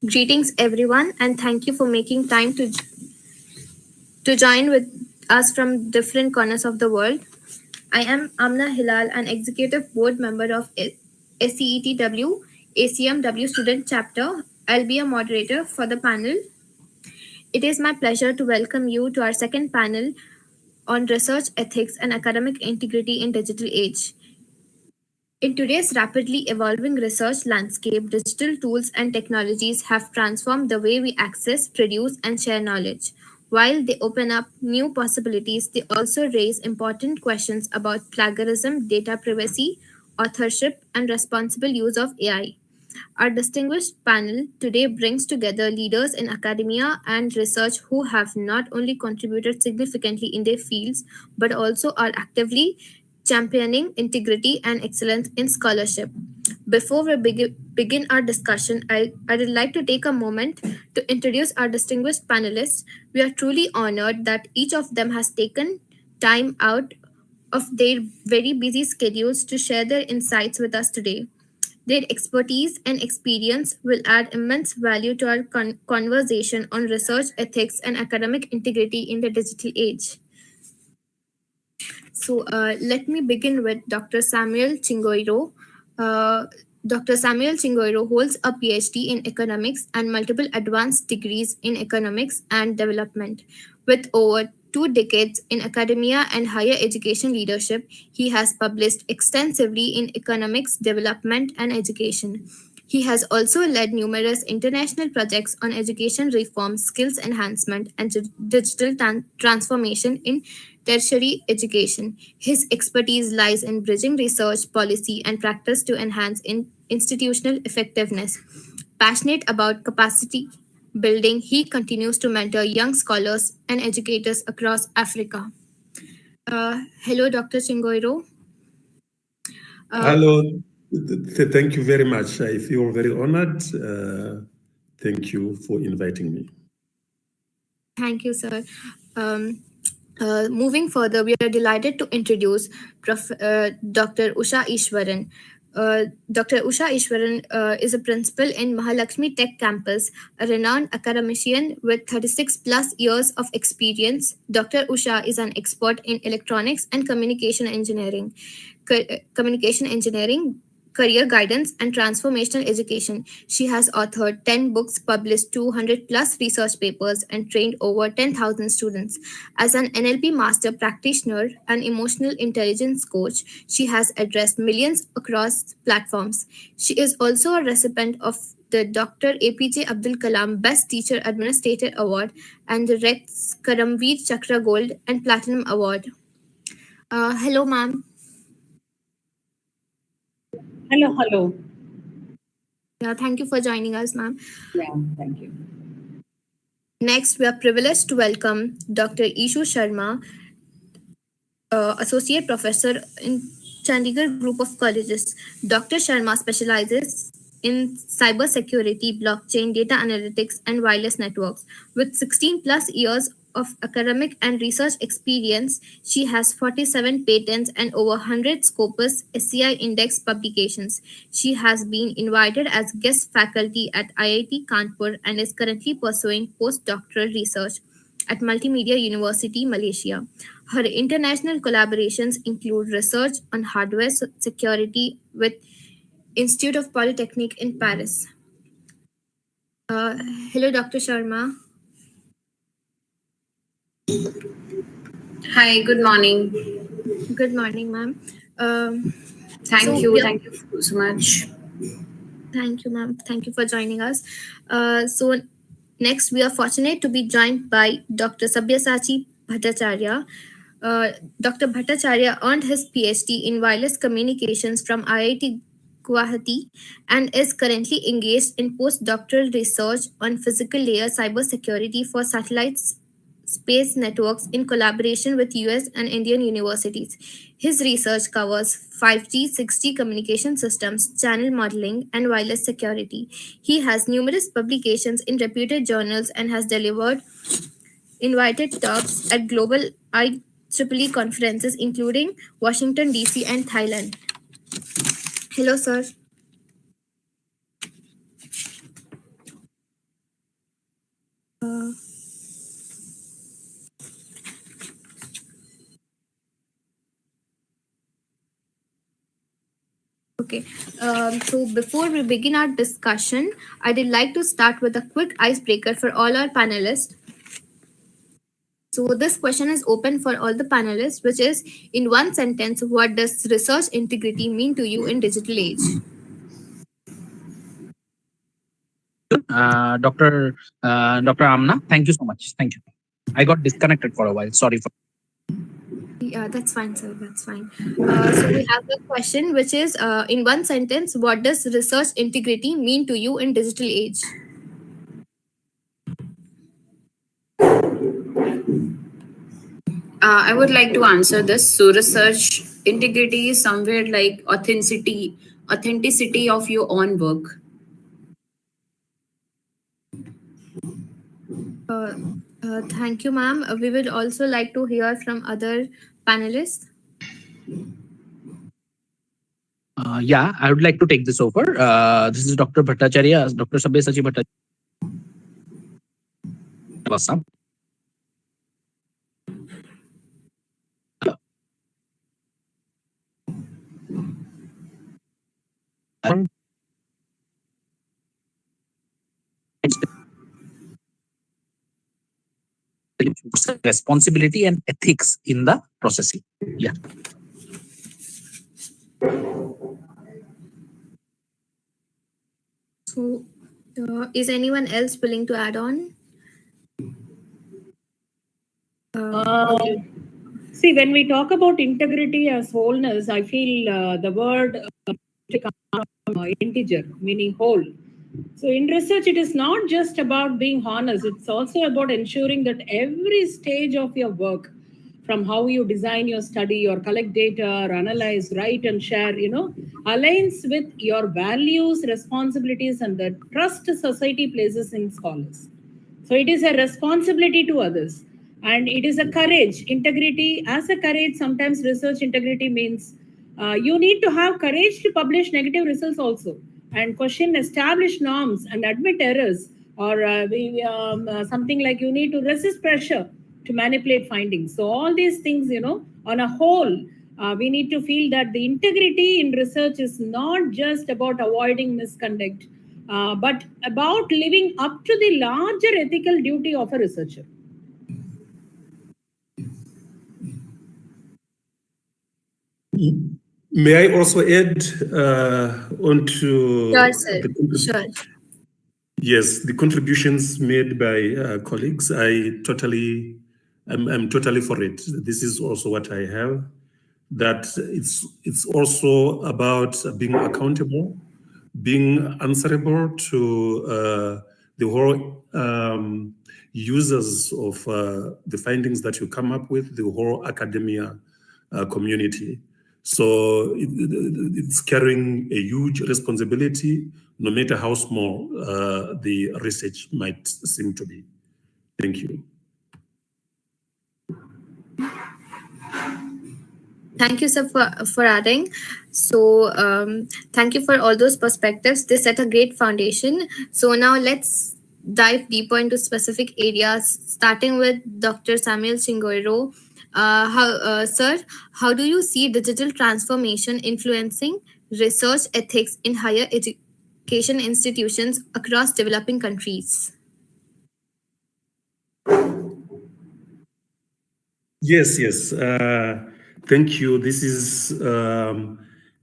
Greetings, everyone, and thank you for making time to join with us from different corners of the world. I am Amna Hilal, an executive board member of SCETW, ACMW Student Chapter. I'll be a moderator for the panel. It is my pleasure to welcome you to our second panel on research ethics and academic integrity in digital age. In today's rapidly evolving research landscape, digital tools and technologies have transformed the way we access, produce, and share knowledge. While they open up new possibilities, they also raise important questions about plagiarism, data privacy, authorship, and responsible use of AI. Our distinguished panel today brings together leaders in academia and research who have not only contributed significantly in their fields, but also are actively championing integrity and excellence in scholarship. Before we begin our discussion, I would like to take a moment to introduce our distinguished panelists. We are truly honored that each of them has taken time out of their very busy schedules to share their insights with us today. Their expertise and experience will add immense value to our conversation on research ethics and academic integrity in the digital age. So, let me begin with Dr. Samuel Chingoiro. Dr. Samuel Chingoiro holds a PhD in economics and multiple advanced degrees in economics and development. With over 2 decades in academia and higher education leadership, he has published extensively in economics, development, and education. He has also led numerous international projects on education reform, skills enhancement, and digital transformation in tertiary education. His expertise lies in bridging research, policy, and practice to enhance institutional effectiveness. Passionate about capacity building, he continues to mentor young scholars and educators across Africa. Hello, Dr. Chingoiro. Hello. Thank you very much. I feel very honored. Thank you for inviting me. Thank you, sir. Moving further, we are delighted to introduce Dr. Usha Eswaran. Dr. Usha Eswaran is a principal in Mahalakshmi Tech Campus, a renowned academician with 36 plus years of experience. Dr. Usha is an expert in electronics and communication engineering, career guidance, and transformational education. She has authored 10 books, published 200 plus research papers, and trained over 10,000 students. As an NLP master practitioner and emotional intelligence coach, she has addressed millions across platforms. She is also a recipient of the Dr. APJ Abdul Kalam Best Teacher Administrator Award and the Rex Karamveer Chakra Gold and Platinum Award. Hello, ma'am. Hello. Yeah, thank you for joining us, ma'am. Yeah, thank you. Next, we are privileged to welcome Dr. Ishu Sharma, Associate Professor in Chandigarh Group of Colleges. Dr. Sharma specializes in cybersecurity, blockchain, data analytics, and wireless networks. With 16 plus years of academic and research experience, she has 47 patents and over 100 Scopus SCI Index publications. She has been invited as guest faculty at IIT Kanpur and is currently pursuing postdoctoral research at Multimedia University, Malaysia. Her international collaborations include research on hardware security with Institute of Polytechnic in Paris. Hello, Dr. Sharma. Hi, good morning. Good morning, ma'am. Thank you so much. Thank you, ma'am. Thank you for joining us. So next, we are fortunate to be joined by Dr. Sabyasachi Bhattacharyya. Dr. Bhattacharya earned his PhD in wireless communications from IIT Guwahati and is currently engaged in postdoctoral research on physical layer cybersecurity for satellites space networks in collaboration with US and Indian universities. His research covers 5G, 6G communication systems, channel modeling, and wireless security. He has numerous publications in reputed journals and has delivered invited talks at global IEEE conferences, including Washington, D.C. and Thailand. Hello, sir. Okay. So before we begin our discussion, I would like to start with a quick icebreaker for all our panelists. So this question is open for all the panelists, which is, in one sentence, what does research integrity mean to you in digital age? Dr. Amna, thank you so much. Thank you. I got disconnected for a while. Sorry for. Yeah, that's fine, sir. That's fine. So we have the question, which is, in one sentence, what does research integrity mean to you in digital age? I would like to answer this. So research integrity is somewhere like authenticity of your own work. Thank you, ma'am. We would also like to hear from other panelists. Yeah, I would like to take this over. This is Dr. Bhattacharyya, Dr. Sabyasachi Bhattacharyya, Assam. Responsibility and ethics in the processing. Yeah. So, is anyone else willing to add on? See, when we talk about integrity as wholeness, I feel the word comes from integer, meaning whole. So in research, it is not just about being honest. It's also about ensuring that every stage of your work, from how you design your study or collect data or analyze, write and share, aligns with your values, responsibilities, and the trust society places in scholars. So it is a responsibility to others. And it is a courage, integrity. As a courage, sometimes research integrity means you need to have courage to publish negative results also, and question established norms and admit errors, or something like you need to resist pressure to manipulate findings. So all these things, on a whole, we need to feel that the integrity in research is not just about avoiding misconduct, but about living up to the larger ethical duty of a researcher. May I also add on to Sure, sir. Sure. Yes, the contributions made by colleagues. I'm totally for it. This is also what I have. That it's also about being accountable, being answerable to the whole users of the findings that you come up with, the whole academia community. So it's carrying a huge responsibility, no matter how small the research might seem to be. Thank you. Thank you, sir, for adding. So, thank you for all those perspectives. They set a great foundation. So now let's dive deeper into specific areas, starting with Dr. Samuel Chingoiro. Sir, how do you see digital transformation influencing research ethics in higher education institutions across developing countries? Yes. Thank you. This is a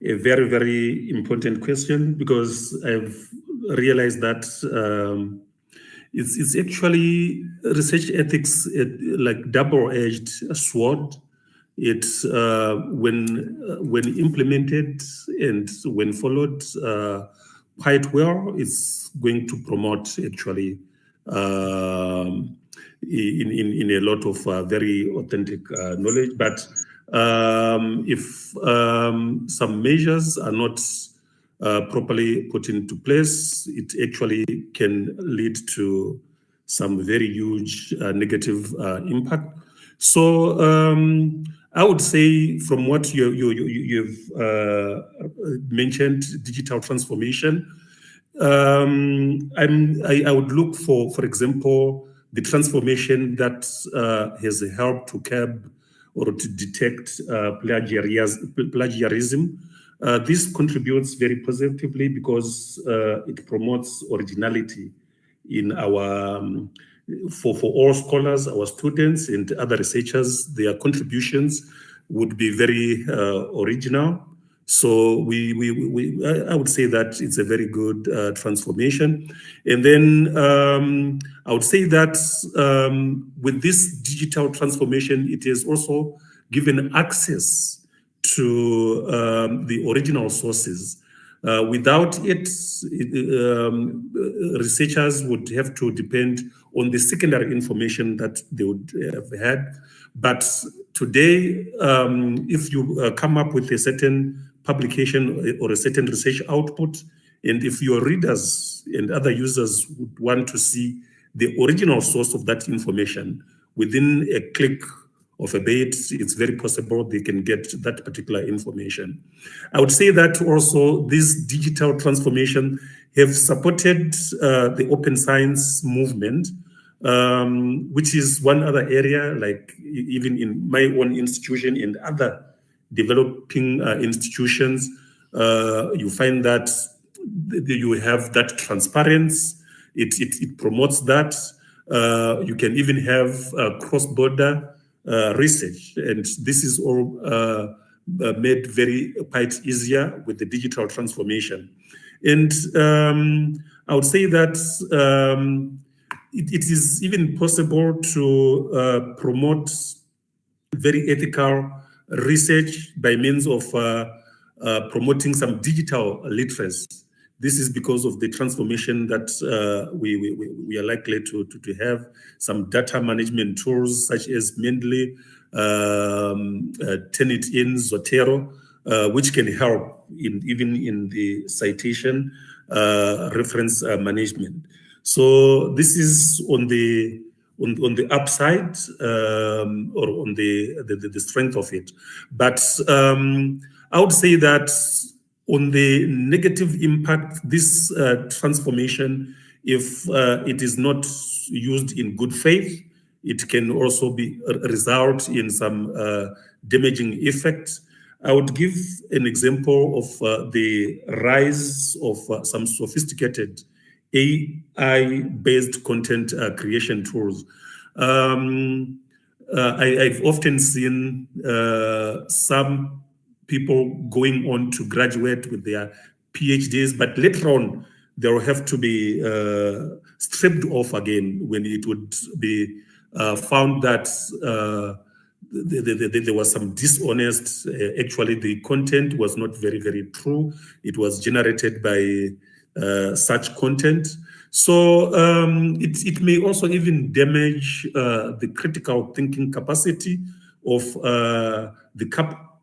very, very important question, because I've realized that it's actually research ethics, like double-edged sword. It's when implemented and when followed quite well, it's going to promote actually in a lot of very authentic knowledge. But if some measures are not properly put into place, it actually can lead to some very huge negative impact. So I would say, from what you've mentioned, digital transformation, I would look for example, the transformation that has helped to curb or to detect plagiarism This contributes very positively because it promotes originality in our, for all scholars, our students and other researchers. Their contributions would be very original. So I would say that it's a very good transformation. And then I would say that with this digital transformation, it has also given access to the original sources. Without it, researchers would have to depend on the secondary information that they would have had. But today, if you come up with a certain publication or a certain research output, and if your readers and other users would want to see the original source of that information within a click of a bit, it's very possible they can get that particular information. I would say that also this digital transformation have supported the open science movement, which is one other area, like even in my own institution and other developing institutions, you find that you have that transparency. It promotes that. You can even have cross-border research, and this is all made quite easier with the digital transformation. And I would say that it is even possible to promote very ethical research by means of promoting some digital literacy. This is because of the transformation that we are likely to have. Some data management tools such as Mendeley, Turnitin, Zotero, which can help even in the citation reference management. So this is on the upside or on the strength of it. But I would say that on the negative impact, this transformation, if it is not used in good faith, it can also result in some damaging effects. I would give an example of the rise of some sophisticated AI-based content creation tools. I've often seen some people going on to graduate with their PhDs, but later on, they will have to be stripped off again when it would be found that there was some dishonest, actually the content was not very, very true. It was generated by such content. So it may also even damage the critical thinking capacity of the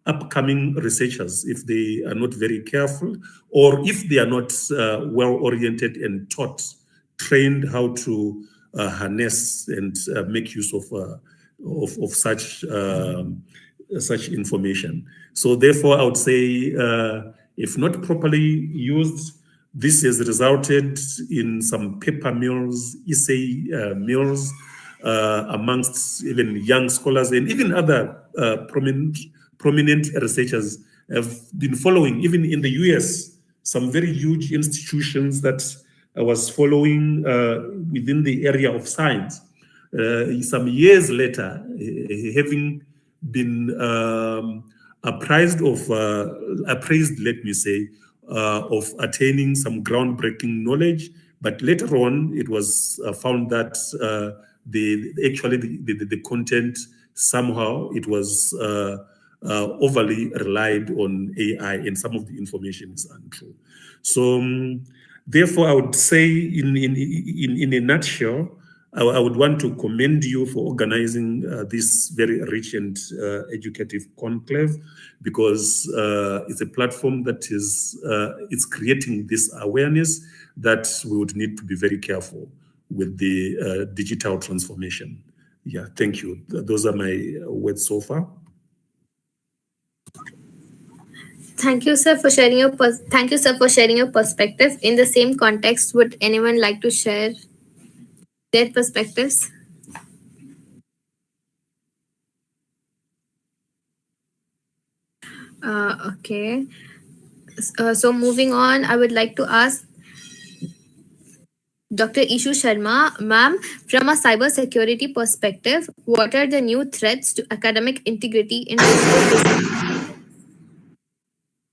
upcoming researchers if they are not very careful, or if they are not well-oriented and trained how to harness and make use of such information. So therefore, I would say if not properly used, this has resulted in some paper mills, essay mills amongst even young scholars and even other prominent researchers have been following, even in the US, some very huge institutions that I was following within the area of science. Some years later, having been appraised, let me say, of attaining some groundbreaking knowledge, but later on it was found that the content somehow it was overly relied on AI, and some of the information is untrue. So therefore, I would say in a nutshell, I would want to commend you for organizing this very rich and educative conclave, because it's a platform that is it's creating this awareness that we would need to be very careful with the digital transformation. Yeah, thank you. Those are my words so far. Thank you, sir, for sharing your perspective. In the same context, would anyone like to share their perspectives? Okay. So moving on, I would like to ask Dr. Ishu Sharma, ma'am, from a cybersecurity perspective, what are the new threats to academic integrity in research?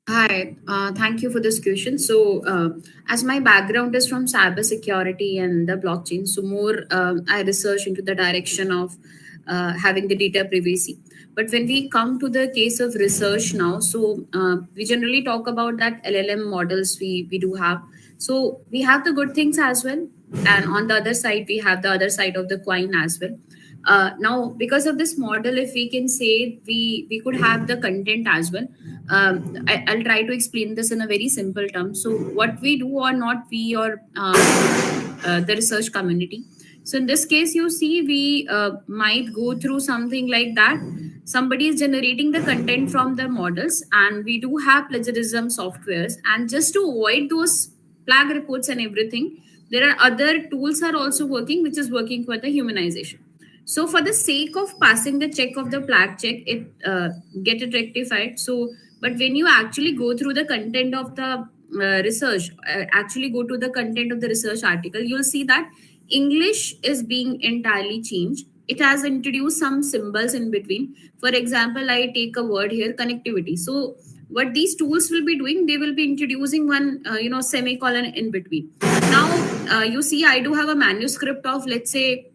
Hi, thank you for this question. So, as my background is from cybersecurity and the blockchain, so more I research into the direction of having the data privacy. But when we come to the case of research now, so we generally talk about that LLM models we do have. So we have the good things as well, and on the other side we have the other side of the coin as well. Now, because of this model, if we can say we could have the content as well. I'll try to explain this in a very simple term. So, what we do or not, we or the research community. So, in this case, you see, we might go through something like that. Somebody is generating the content from the models, and we do have plagiarism softwares. And just to avoid those flag reports and everything, there are other tools are also working, which is working for the humanization. So for the sake of passing the check of the flag check, it get it rectified. So, but when you actually go through the content of the research, actually go to the content of the research article, you'll see that English is being entirely changed. It has introduced some symbols in between. For example, I take a word here, connectivity. So what these tools will be doing, they will be introducing one semicolon in between. Now you see, I do have a manuscript of, let's say,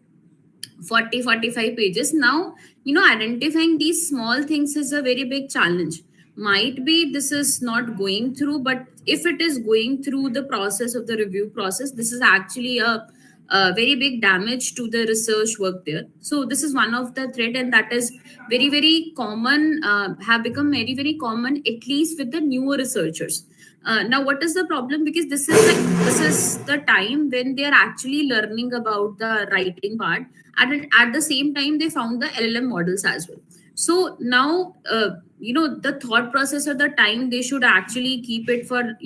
40-45 pages. Now, identifying these small things is a very big challenge. Might be this is not going through, but if it is going through the process of the review process, this is actually a very big damage to the research work there. So this is one of the threat, and that is very, very common, have become very, very common, at least with the newer researchers. Now, what is the problem? Because this is the time when they are actually learning about the writing part, and at the same time they found the LLM models as well. So now, the thought process or the time they should actually keep it for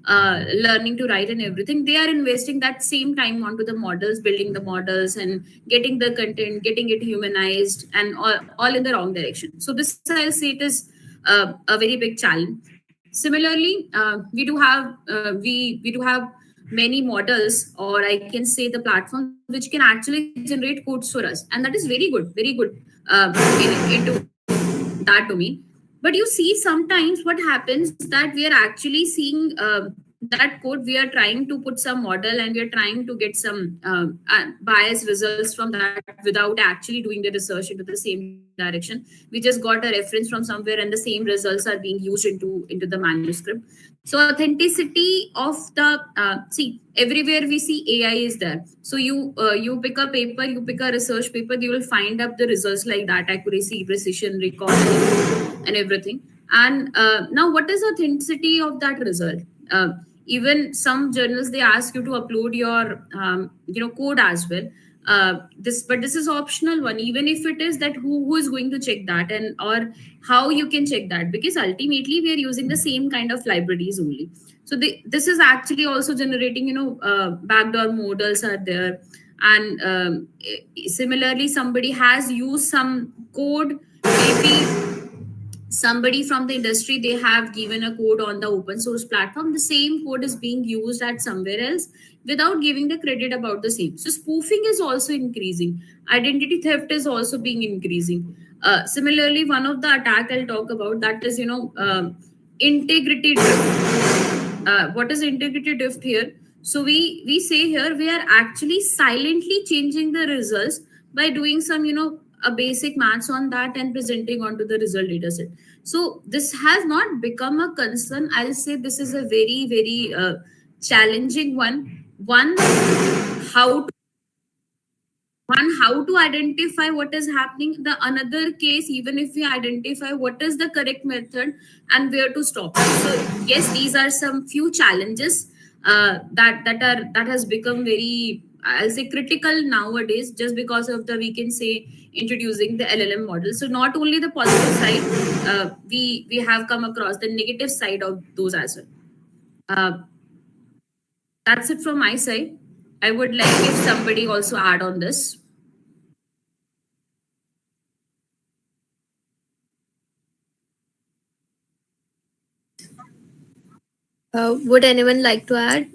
learning to write and everything. They are investing that same time onto the models, building the models, and getting the content, getting it humanized, and all in the wrong direction. So this, I'll say, it is a very big challenge. Similarly, we do have many models, or I can say the platforms which can actually generate codes for us, and that is very good into that domain. But you see, sometimes what happens that we are actually seeing that code, we are trying to put some model, and we are trying to get some biased results from that without actually doing the research into the same direction. We just got a reference from somewhere, and the same results are being used into the manuscript. So authenticity of the see, everywhere we see AI is there. So you pick a paper, you pick a research paper, you will find up the results like that: accuracy, precision, recall, and everything. And now, what is authenticity of that result? Even some journals, they ask you to upload your code as well. This is optional one. Even if it is that, who is going to check that, and or how you can check that, because ultimately we are using the same kind of libraries only. So this is actually also generating backdoor models are there. And similarly, somebody has used some code, maybe somebody from the industry, they have given a code on the open source platform, the same code is being used at somewhere else without giving the credit about the same. So spoofing is also increasing, identity theft is also being increasing. Similarly, one of the attack I'll talk about, that is integrity drift. What is integrity drift here? So we say here, we are actually silently changing the results by doing some a basic maths on that and presenting onto the result data set. So this has not become a concern. I'll say this is a very, very challenging one. How to how to identify what is happening. The another case, even if we identify what is the correct method and where to stop. So yes, these are some few challenges that has become very, I'll say, critical nowadays, just because of the, we can say, introducing the LLM model. So not only the positive side, we have come across the negative side of those as well. That's it from my side. I would like if somebody also add on this. Would anyone like to add?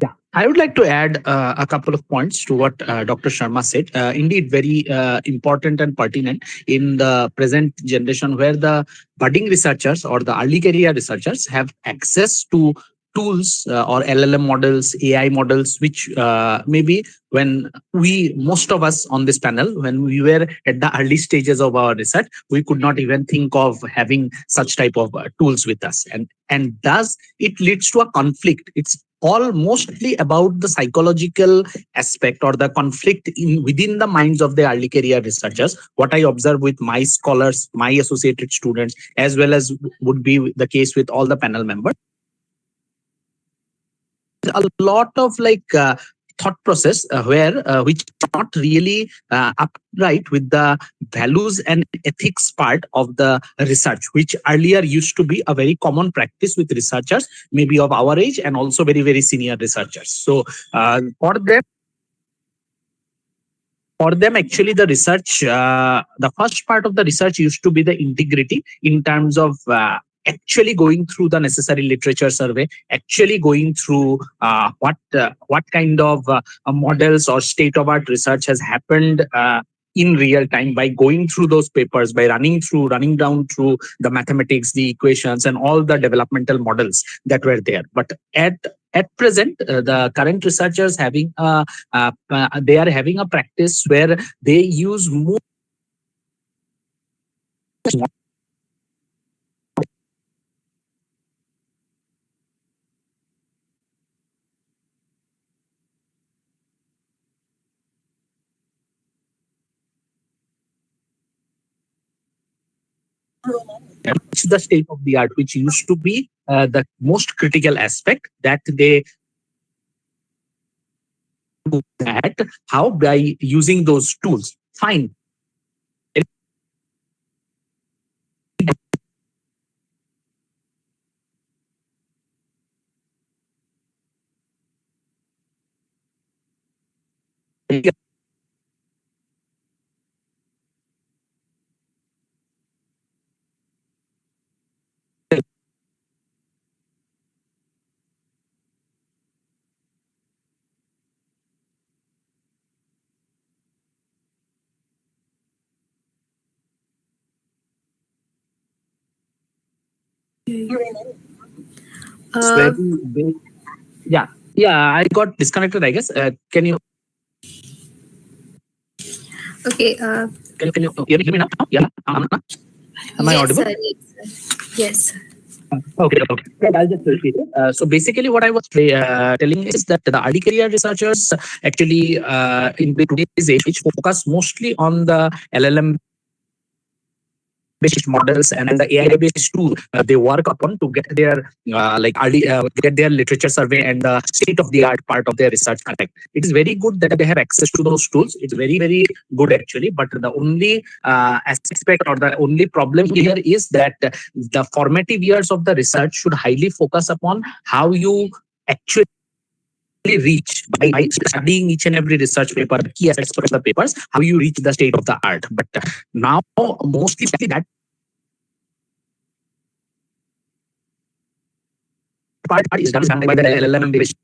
Yeah, I would like to add a couple of points to what Dr. Sharma said. Indeed, very important and pertinent in the present generation where the budding researchers or the early career researchers have access to tools or LLM models, AI models, which maybe when most of us on this panel, when we were at the early stages of our research, we could not even think of having such type of tools with us. And thus it leads to a conflict. It's all mostly about the psychological aspect or the conflict within the minds of the early career researchers. What I observe with my scholars, my associated students, as well as would be the case with all the panel members, a lot of thought process where which is not really upright with the values and ethics part of the research, which earlier used to be a very common practice with researchers maybe of our age and also very very senior researchers. So for them actually the research, the first part of the research used to be the integrity in terms of actually going through the necessary literature survey, actually going through what kind of models or state of art research has happened in real time, by going through those papers, by running down through the mathematics, the equations, and all the developmental models that were there. But at present, the current researchers they are having a practice where they use more the state of the art, which used to be the most critical aspect that they do that. How? By using those tools. Fine. Uh, Yeah, yeah, I got disconnected, I guess. Can you okay. can you hear me now? Yeah, am I Yes, audible? sir. Yes, sir. Yes, sir. Okay, okay. Well, I'll just repeat it. So basically, what I was telling is that the early career researchers actually in today's age focus mostly on the LLM based models and the AI based tool they work upon to get their get their literature survey and the state of the art part of their research correct. It is very good that they have access to those tools. It's very very good actually. But the only aspect or the only problem here is that the formative years of the research should highly focus upon how you actually reach by studying each and every research paper, key aspects of the papers, how you reach the state of the art. But now mostly that part is done by the LLM based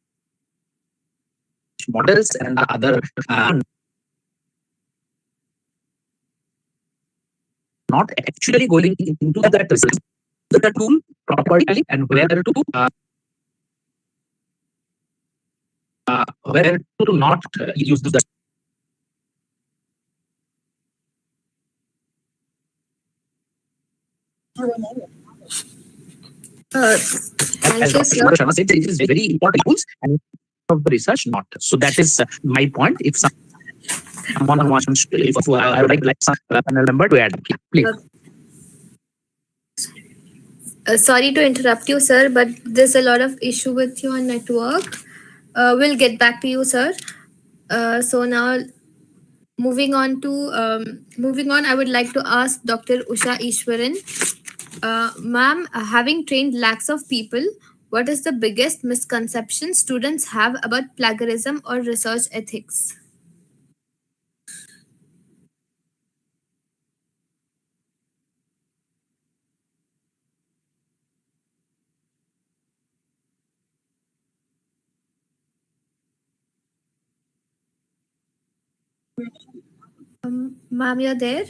models and the other not actually going into that research the tool properly and where to not use the Thank as you, Dr. sir. Sharma said, it is very important tools and of the research not. So that is my point. If someone wants to, if I would like some panel member to add, please. Sorry to interrupt you, sir, but there's a lot of issue with your network. We'll get back to you, sir. So now, moving on, I would like to ask Dr. Usha Ishwaran. Ma'am, having trained lakhs of people, what is the biggest misconception students have about plagiarism or research ethics? Ma'am, you're there?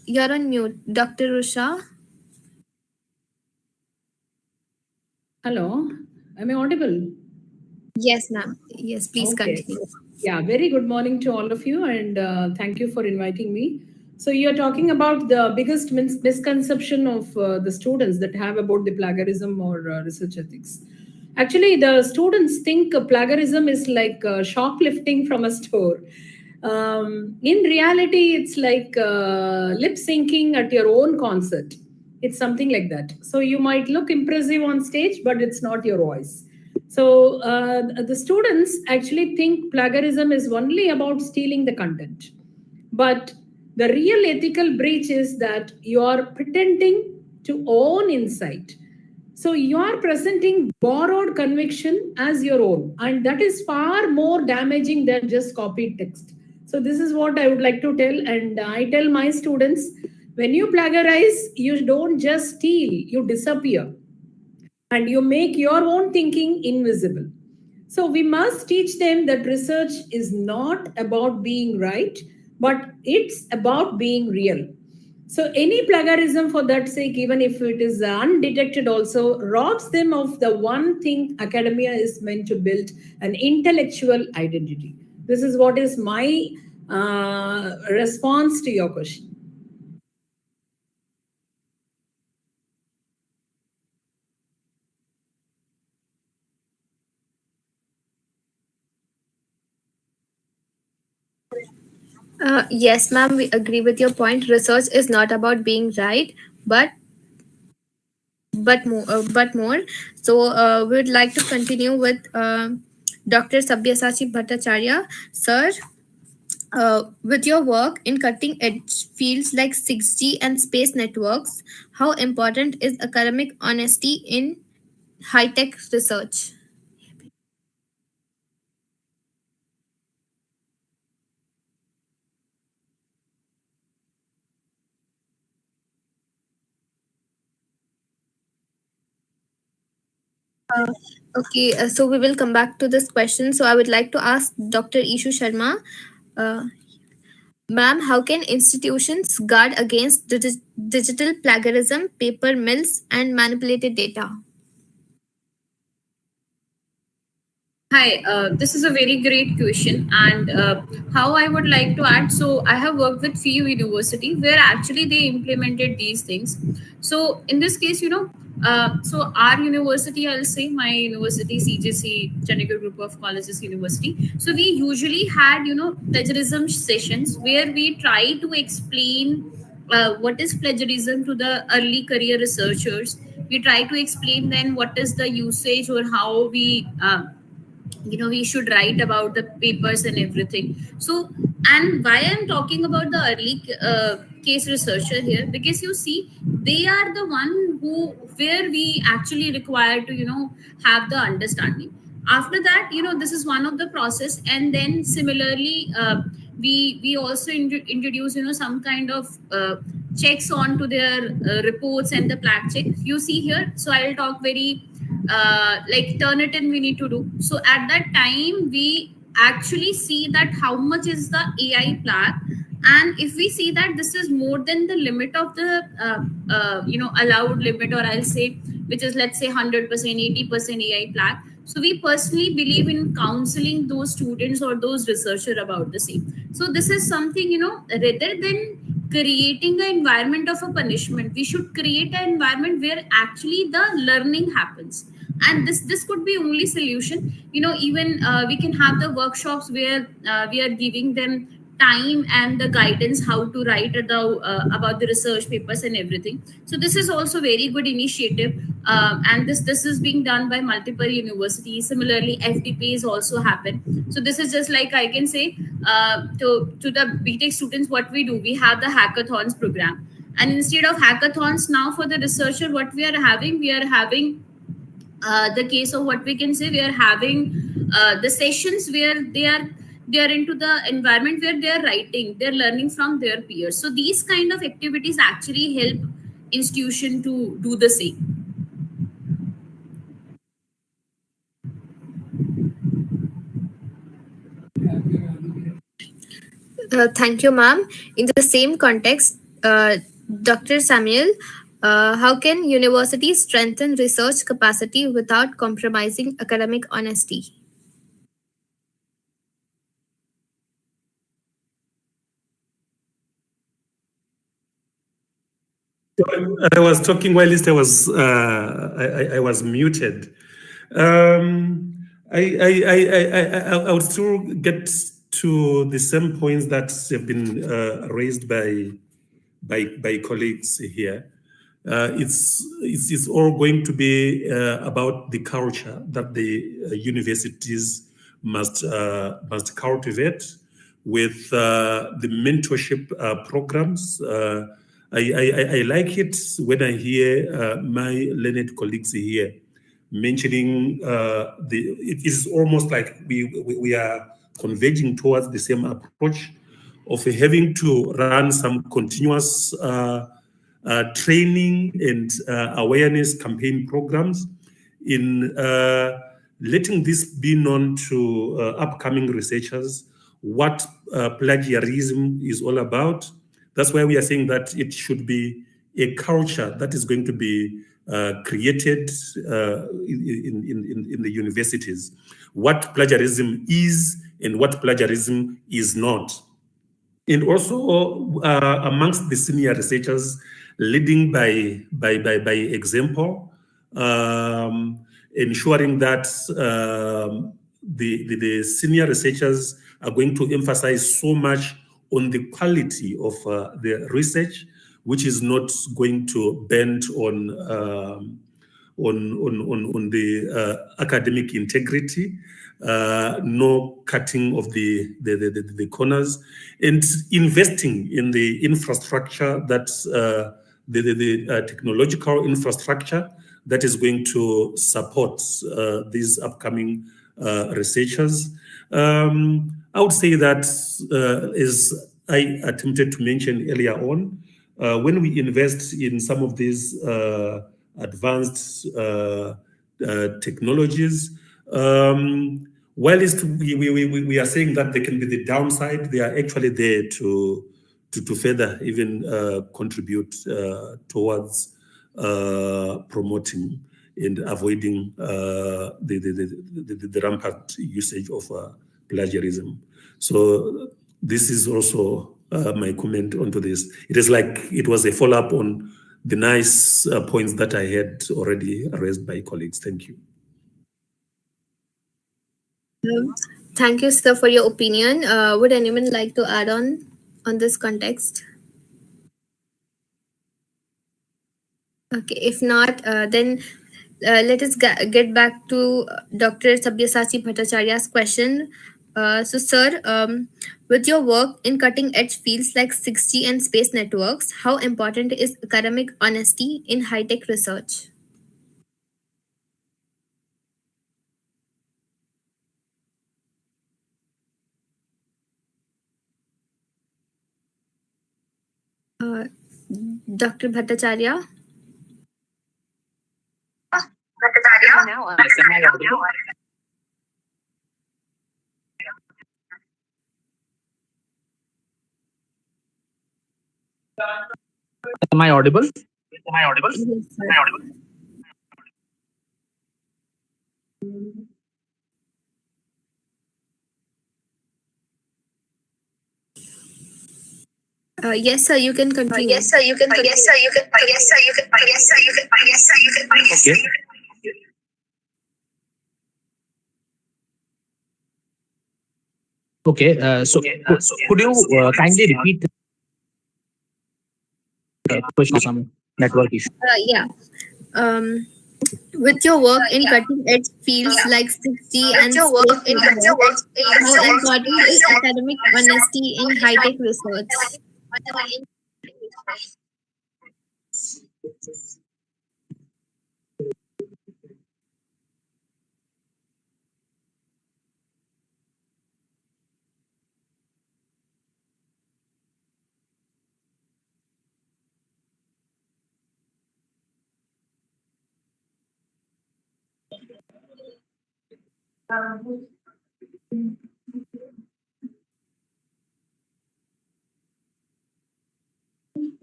You're on mute. Dr. Usha? Hello, am I audible? Yes, ma'am. Yes, please Okay. continue. Yeah, very good morning to all of you, and thank you for inviting me. So you're talking about the biggest misconception of the students that have about the plagiarism or research ethics. Actually, the students think plagiarism is like shoplifting from a store. In reality, it's like lip syncing at your own concert. It's something like that. So you might look impressive on stage, but it's not your voice. So the students actually think plagiarism is only about stealing the content. But the real ethical breach is that you are pretending to own insight. So you are presenting borrowed conviction as your own, and that is far more damaging than just copied text. So this is what I would like to tell, and I tell my students, when you plagiarize, you don't just steal, you disappear, and you make your own thinking invisible. So we must teach them that research is not about being right, but it's about being real. So any plagiarism for that sake, even if it is undetected also, robs them of the one thing academia is meant to build, an intellectual identity. This is what is my response to your question. Yes, ma'am, we agree with your point. Research is not about being right, but more. So we would like to continue with Dr. Sabyasachi Bhattacharya. Sir, with your work in cutting edge fields like 6G and space networks, how important is academic honesty in high tech research? Okay, so we will come back to this question. So I would like to ask Dr. Ishu Sharma. Uh, Ma'am, how can institutions guard against digital plagiarism, paper mills, and manipulated data? Hi, this is a very great question, and how I would like to add. So, I have worked with few university where actually they implemented these things. So, in this case, so our university, I'll say my university, CJC, Chandigarh Group of Colleges University. So, we usually had plagiarism sessions where we try to explain what is plagiarism to the early career researchers. We try to explain then what is the usage or how we should write about the papers and everything. So, and why I'm talking about the early case researcher here, because you see they are the one who where we actually require to have the understanding. After that, this is one of the process, and then similarly we also introduce some kind of checks on to their reports and the plat check you see here. So I'll talk very like Turnitin we need to do. So at that time, we actually see that how much is the AI plan, and if we see that this is more than the limit of the allowed limit, or I'll say which is let's say 100%, 80% AI plan. So we personally believe in counseling those students or those researcher about the same. So this is something rather than creating an environment of a punishment, we should create an environment where actually the learning happens. And this could be only solution. Even we can have the workshops where we are giving them time and the guidance how to write about the research papers and everything. So this is also very good initiative, and this is being done by multiple universities. Similarly, FDPs also happen. So this is just like I can say to the BTech students, what we do, we have the hackathons program, and instead of hackathons now for the researcher, what we are having the case of what we can say, we are having the sessions where they are into the environment where they are writing, they're learning from their peers. So these kind of activities actually help institution to do the same. Thank you, ma'am. In the same context, Dr. Samuel, how can universities strengthen research capacity without compromising academic honesty? I was talking while I was muted. I would still get to the same points that have been raised by colleagues here. It's all going to be about the culture that the universities must cultivate with the mentorship programs. I like it when I hear my learned colleagues here mentioning it is almost like we are converging towards the same approach of having to run some continuous training and awareness campaign programs in letting this be known to upcoming researchers what plagiarism is all about. That's why we are saying that it should be a culture that is going to be created in the universities. What plagiarism is and what plagiarism is not. And also amongst the senior researchers, leading by example, ensuring that the senior researchers are going to emphasize so much on the quality of the research, which is not going to bend on the academic integrity, no cutting of the corners, and investing in the infrastructure that's the technological infrastructure that is going to support these upcoming researchers. I would say that, as I attempted to mention earlier on, when we invest in some of these advanced technologies, while we are saying that they can be the downside, they are actually there to further even contribute towards promoting and avoiding the rampant usage of plagiarism. So this is also my comment onto this. It is like it was a follow-up on the nice points that I had already raised by colleagues. Thank you. Thank you, sir, for your opinion. Would anyone like to add on this context? Okay, if not, then let us get back to Dr. Sabyasachi Bhattacharya's question. So, sir, with your work in cutting edge fields like 6G and space networks, how important is academic honesty in high tech research? Dr. Bhattacharya? Yes, am I audible? Am I audible? Yes, sir. Yes, sir, you can continue. Okay. Okay. So could you kindly repeat the question? Some network issue. Yeah. With your work in cutting edge fields like 6G and space networks, how important is academic honesty in high tech research?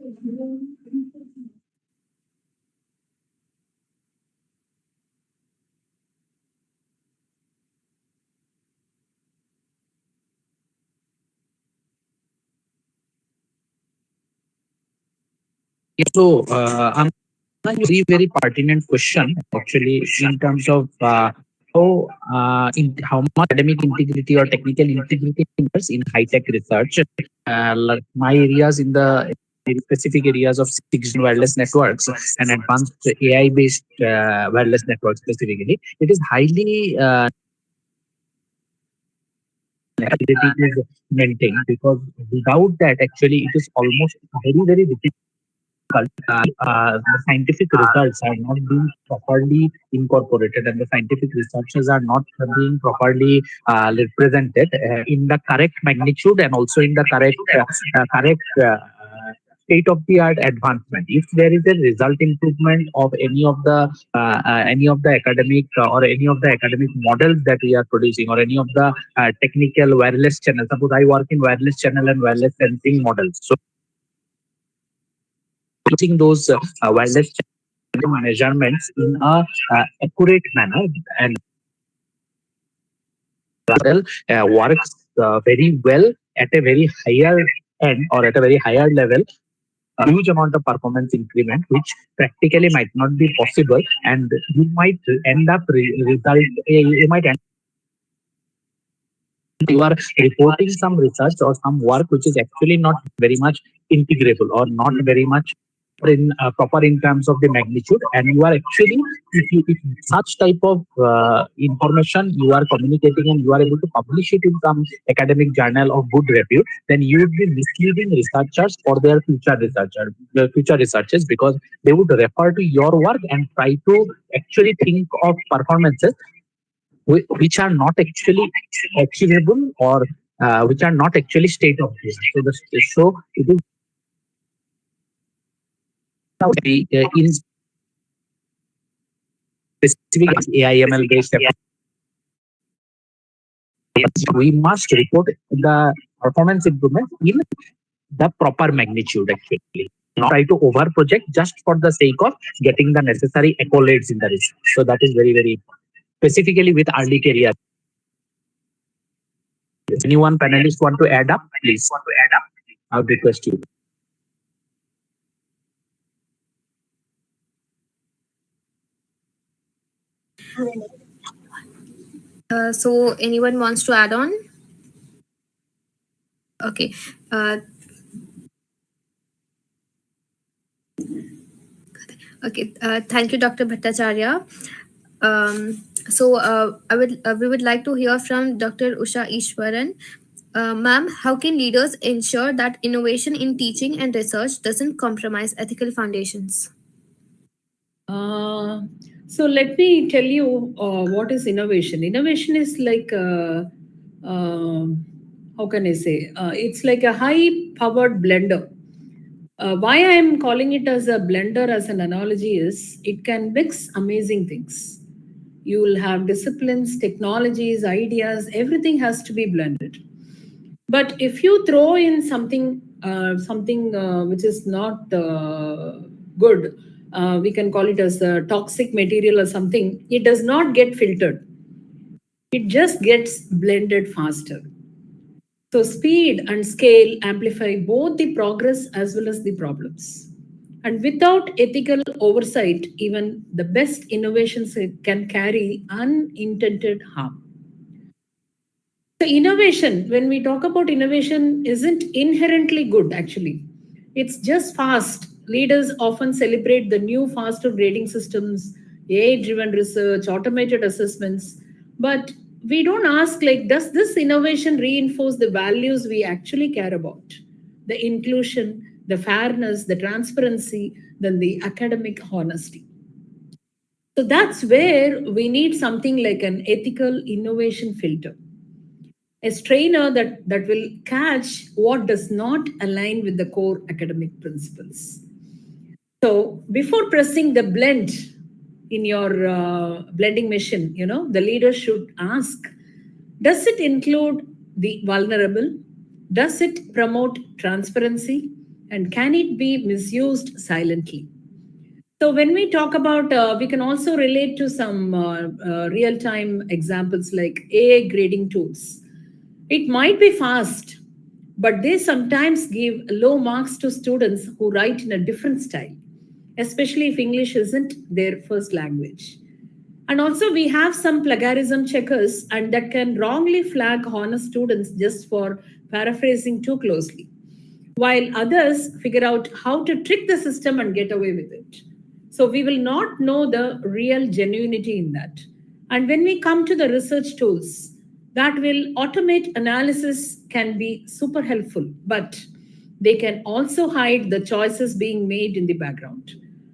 So, I'm very, very pertinent question actually in terms of how much academic integrity or technical integrity matters in high tech research. Like my areas in the specific areas of 6G wireless networks and advanced AI based wireless networks specifically, it is highly integrity is maintained because without that, actually, it is almost very, very difficult. The scientific results are not being properly incorporated and the scientific researches are not being properly represented in the correct magnitude and also in the correct state of the art advancement. If there is a result improvement of any of the academic or any of the academic models that we are producing or any of the technical wireless channels, suppose I work in wireless channel and wireless sensing models. So using those wireless measurements in a accurate manner and model works very well at a very higher end or at a very higher level, a huge amount of performance increment which practically might not be possible, and you might end up you might end you are reporting some research or some work which is actually not very much integrable or not very much proper in terms of the magnitude, and you are actually if such type of information you are communicating and you are able to publish it in some academic journal of good repute, then you would be misleading researchers for their future researches, because they would refer to your work and try to actually think of performances which are not actually achievable or which are not actually state of the art. So it is in specific AIML based approach, we must report the performance improvement in the proper magnitude actually. Not try to over project just for the sake of getting the necessary accolades in the research. So that is very, very specifically with early career. Anyone panelist want to add up, please? I would request you. So anyone wants to add on? Okay. Okay. Thank you, Dr. Bhattacharya. We would like to hear from Dr. Usha Eswaran. Ma'am, how can leaders ensure that innovation in teaching and research doesn't compromise ethical foundations? So let me tell you what is innovation. Innovation is like, how can I say? It's like a high-powered blender. Why I am calling it as a blender as an analogy is it can mix amazing things. You will have disciplines, technologies, ideas, everything has to be blended. But if you throw in something which is not good, we can call it as a toxic material or something, it does not get filtered. It just gets blended faster. So speed and scale amplify both the progress as well as the problems. And without ethical oversight, even the best innovations can carry unintended harm. So innovation, when we talk about innovation, isn't inherently good actually. It's just fast. Leaders often celebrate the new faster grading systems, AI-driven research, automated assessments, but we don't ask like, does this innovation reinforce the values we actually care about? The inclusion, the fairness, the transparency, then the academic honesty. So that's where we need something like an ethical innovation filter. A strainer that will catch what does not align with the core academic principles. So before pressing the blend in your blending machine, the leader should ask, does it include the vulnerable? Does it promote transparency? And can it be misused silently? So when we talk about, we can also relate to some real-time examples like AI grading tools. It might be fast, but they sometimes give low marks to students who write in a different style, especially if English isn't their first language. And also, we have some plagiarism checkers, and that can wrongly flag honest students just for paraphrasing too closely, while others figure out how to trick the system and get away with it. So we will not know the real genuinity in that. And when we come to the research tools that will automate analysis can be super helpful, but they can also hide the choices being made in the background.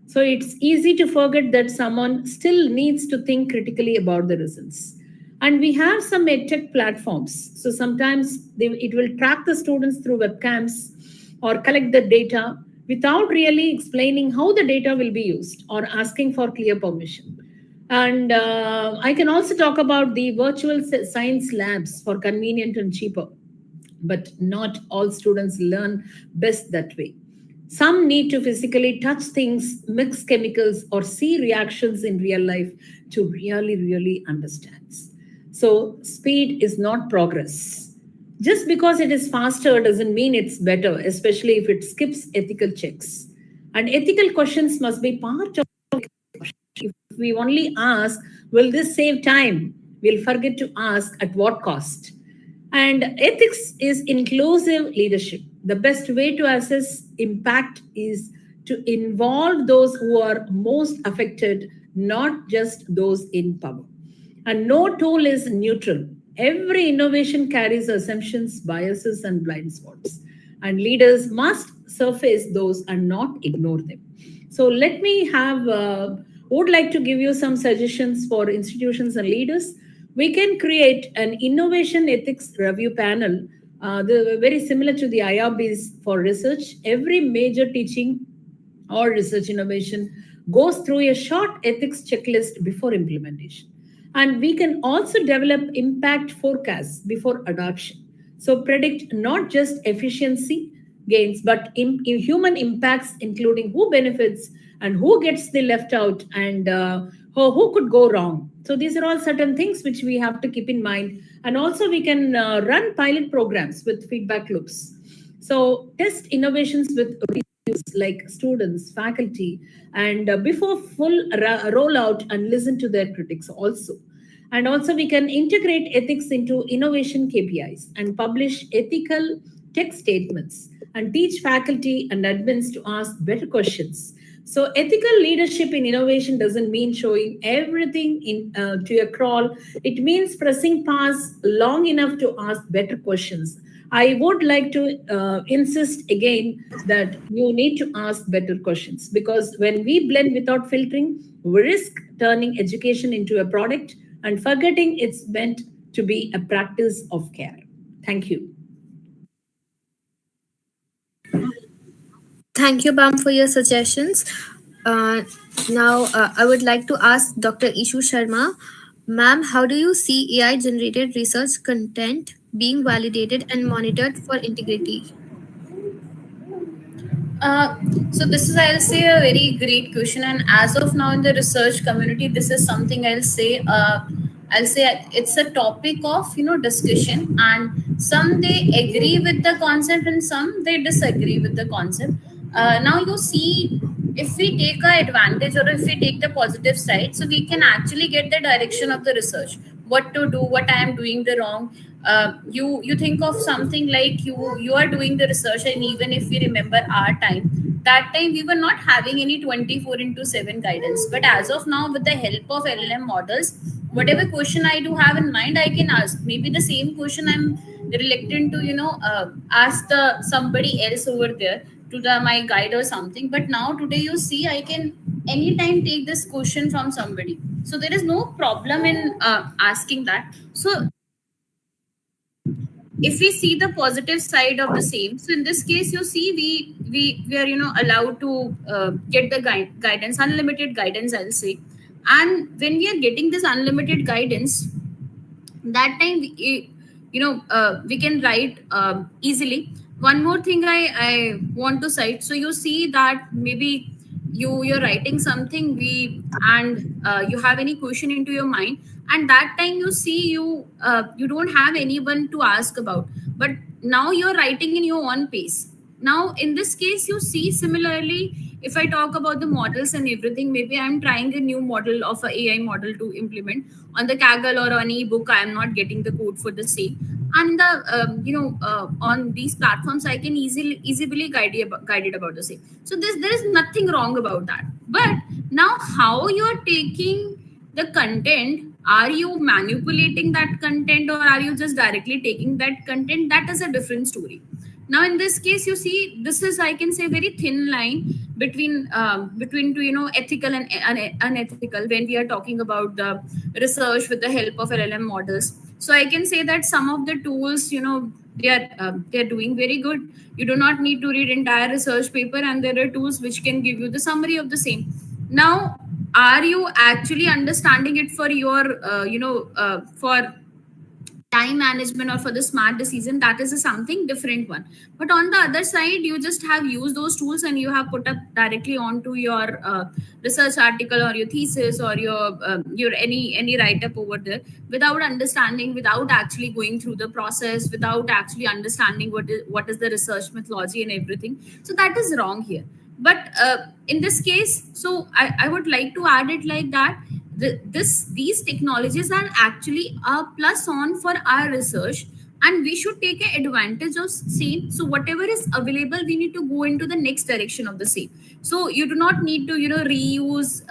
So it's easy to forget that someone still needs to think critically about the results. And we have some edtech platforms. So sometimes it will track the students through webcams or collect the data without really explaining how the data will be used or asking for clear permission. And I can also talk about the virtual science labs for convenient and cheaper, but not all students learn best that way. Some need to physically touch things, mix chemicals, or see reactions in real life to really understand. So, speed is not progress. Just because it is faster doesn't mean it's better, especially if it skips ethical checks. And ethical questions must be part of. If we only ask, will this save time? We'll forget to ask at what cost. And ethics is inclusive leadership. The best way to assess impact is to involve those who are most affected, not just those in power. And no tool is neutral. Every innovation carries assumptions, biases, and blind spots. And leaders must surface those and not ignore them. So let me have, would like to give you some suggestions for institutions and leaders. We can create an innovation ethics review panel, very similar to the IRBs for research. Every major teaching or research innovation goes through a short ethics checklist before implementation. And we can also develop impact forecasts before adoption. So predict not just efficiency gains, but human impacts, including who benefits and who gets the left out and who could go wrong. So these are all certain things which we have to keep in mind. And also we can run pilot programs with feedback loops. So test innovations with like students, faculty, and before full rollout and listen to their critics also. And also we can integrate ethics into innovation KPIs and publish ethical tech statements and teach faculty and admins to ask better questions. So ethical leadership in innovation doesn't mean showing everything to a crawl. It means pressing pause long enough to ask better questions. I would like to insist again that you need to ask better questions, because when we blend without filtering, we risk turning education into a product and forgetting it's meant to be a practice of care. Thank you. Thank you, Bam, for your suggestions. Now, I would like to ask Dr. Ishu Sharma. Ma'am, how do you see AI generated research content being validated and monitored for integrity? So this is, I'll say, a very great question. And as of now in the research community, this is something I'll say it's a topic of discussion, and some they agree with the concept and some they disagree with the concept. Now you see, if we take a advantage or if we take the positive side, so we can actually get the direction of the research, what to do, what I am doing the wrong. You think of something like you are doing the research, and even if we remember our time, that time we were not having any 24/7 guidance. But as of now, with the help of LLM models, whatever question I do have in mind, I can ask. Maybe the same question I'm reluctant to ask the somebody else over there, to my guide or something. But now today you see, I can anytime take this question from somebody, so there is no problem in asking that. So if we see the positive side of the same, so in this case you see we are allowed to get the guidance, unlimited guidance, I'll say. And when we are getting this unlimited guidance, that time we can write easily. one more thing I want to cite. So you see that maybe you're writing something and you have any question into your mind, and that time you see you don't have anyone to ask about, but now you're writing in your own pace. Now in this case you see similarly, if I talk about the models and everything, maybe I'm trying a new model of a AI model to implement on the Kaggle or on ebook. I am not getting the code for the same, and the on these platforms I can easily guide it about the same. So there is nothing wrong about that. But now how you're taking the content, are you manipulating that content or are you just directly taking that content? That is a different story. Now in this case you see, this is, I can say, very thin line between ethical and unethical when we are talking about the research with the help of LLM models. So I can say that some of the tools, they're doing very good. You do not need to read entire research paper, and there are tools which can give you the summary of the same. Now are you actually understanding it for your for time management or for the smart decision? That is a something different one. But on the other side, you just have used those tools and you have put up directly onto your research article or your thesis or your any write up over there, without understanding, without actually going through the process, without actually understanding what is the research methodology and everything. So that is wrong here. But in this case, so I would like to add it like that, these technologies are actually a plus on for our research, and we should take advantage of same. So whatever is available, we need to go into the next direction of the same. So you do not need to reuse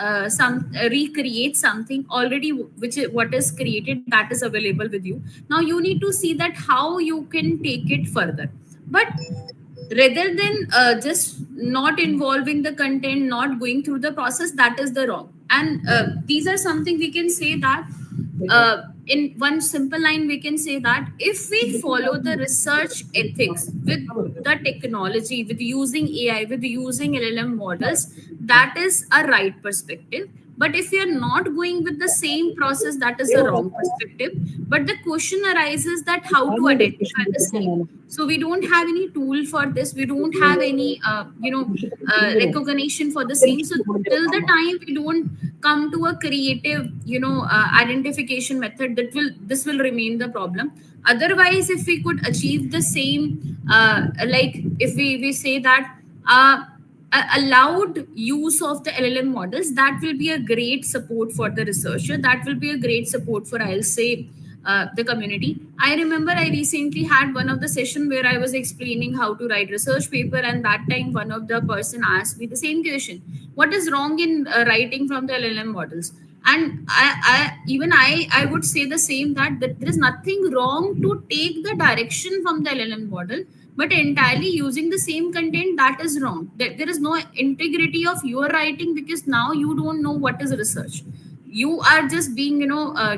recreate something already, what is created, that is available with you. Now you need to see that how you can take it further. But rather than just not involving the content, not going through the process, that is the wrong. And these are something we can say that in one simple line we can say that if we follow the research ethics with the technology, with using AI, with using LLM models, that is a right perspective. But if you're not going with the same process, that is the wrong perspective. But the question arises that how to identify the same. So we don't have any tool for this, we don't have any recognition for the same. So till the time we don't come to a creative identification method, this will remain the problem. Otherwise, if we could achieve the same, like if we say that allowed use of the LLM models, that will be a great support for the researcher, that will be a great support for, I'll say, the community. I remember I recently had one of the session where I was explaining how to write research paper, and that time one of the person asked me the same question: what is wrong in writing from the LLM models? And I would say the same, that there is nothing wrong to take the direction from the LLM model, but entirely using the same content, that is wrong. There is no integrity of your writing, because now you don't know what is research. You are just being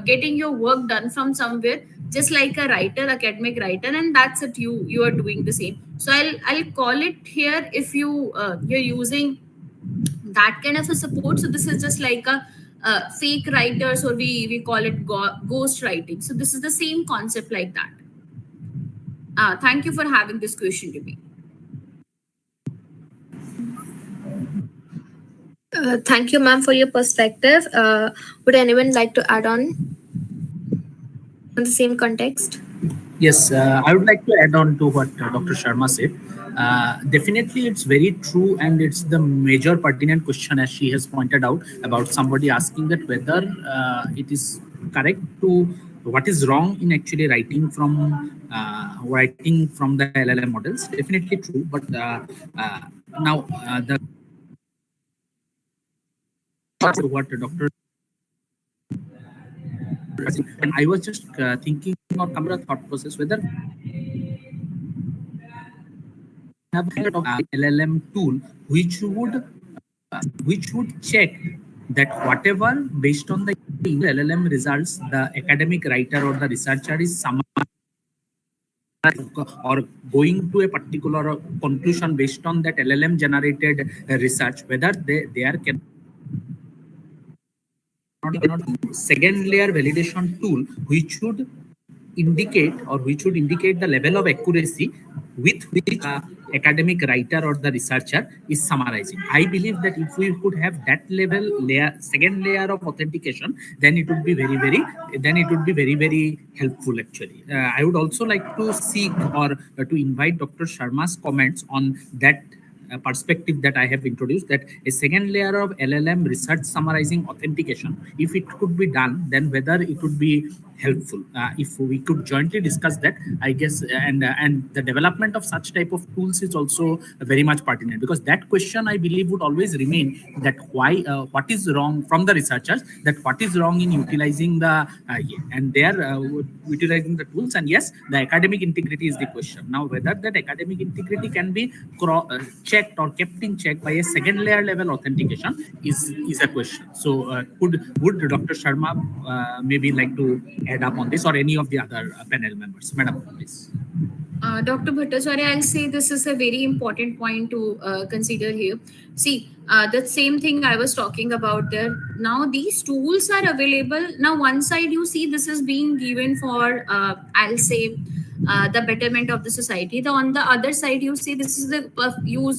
getting your work done from somewhere, just like a writer, academic writer, and that's it. You are doing the same. So I'll call it here, if you're using that kind of a support. So this is just like a fake writers, or we call it ghost writing. So this is the same concept like that. Thank you for having this question to me. Thank you, ma'am, for your perspective. Would anyone like to add on the same context? Yes, I would like to add on to what Dr. Sharma said. Definitely, it's very true, and it's the major pertinent question, as she has pointed out, about somebody asking that whether it is correct to, what is wrong in actually writing from the LLM models. Definitely true, but now what Dr. And I was just thinking or come to a thought process whether have a LLM tool which would check that whatever based on the LLM results the academic writer or the researcher is or going to a particular conclusion based on that LLM generated research, whether they are not second layer validation tool which would indicate or which would indicate the level of accuracy with which the academic writer or the researcher is summarizing. I believe that if we could have that level layer, second layer of authentication, then it would be very helpful actually. I would also like to seek or to invite Dr. Sharma's comments on that perspective that I have introduced, that a second layer of LLM research summarizing authentication, if it could be done, then whether it would be helpful. If we could jointly discuss that, I guess, and the development of such type of tools is also very much pertinent, because that question I believe would always remain, that why, what is wrong from the researchers, that what is wrong in utilizing the and they are utilizing the tools, and yes, the academic integrity is the question. Now, whether that academic integrity can be checked or kept in check by a second layer level authentication is a question. So would Dr. Sharma maybe like to add up on this, or any of the other panel members? Madam, please. Dr. Bhattacharyya, I'll say this is a very important point to consider here. See, the same thing I was talking about there. Now, these tools are available. Now, one side you see this is being given for, I'll say, the betterment of the society. On the other side, you see this is the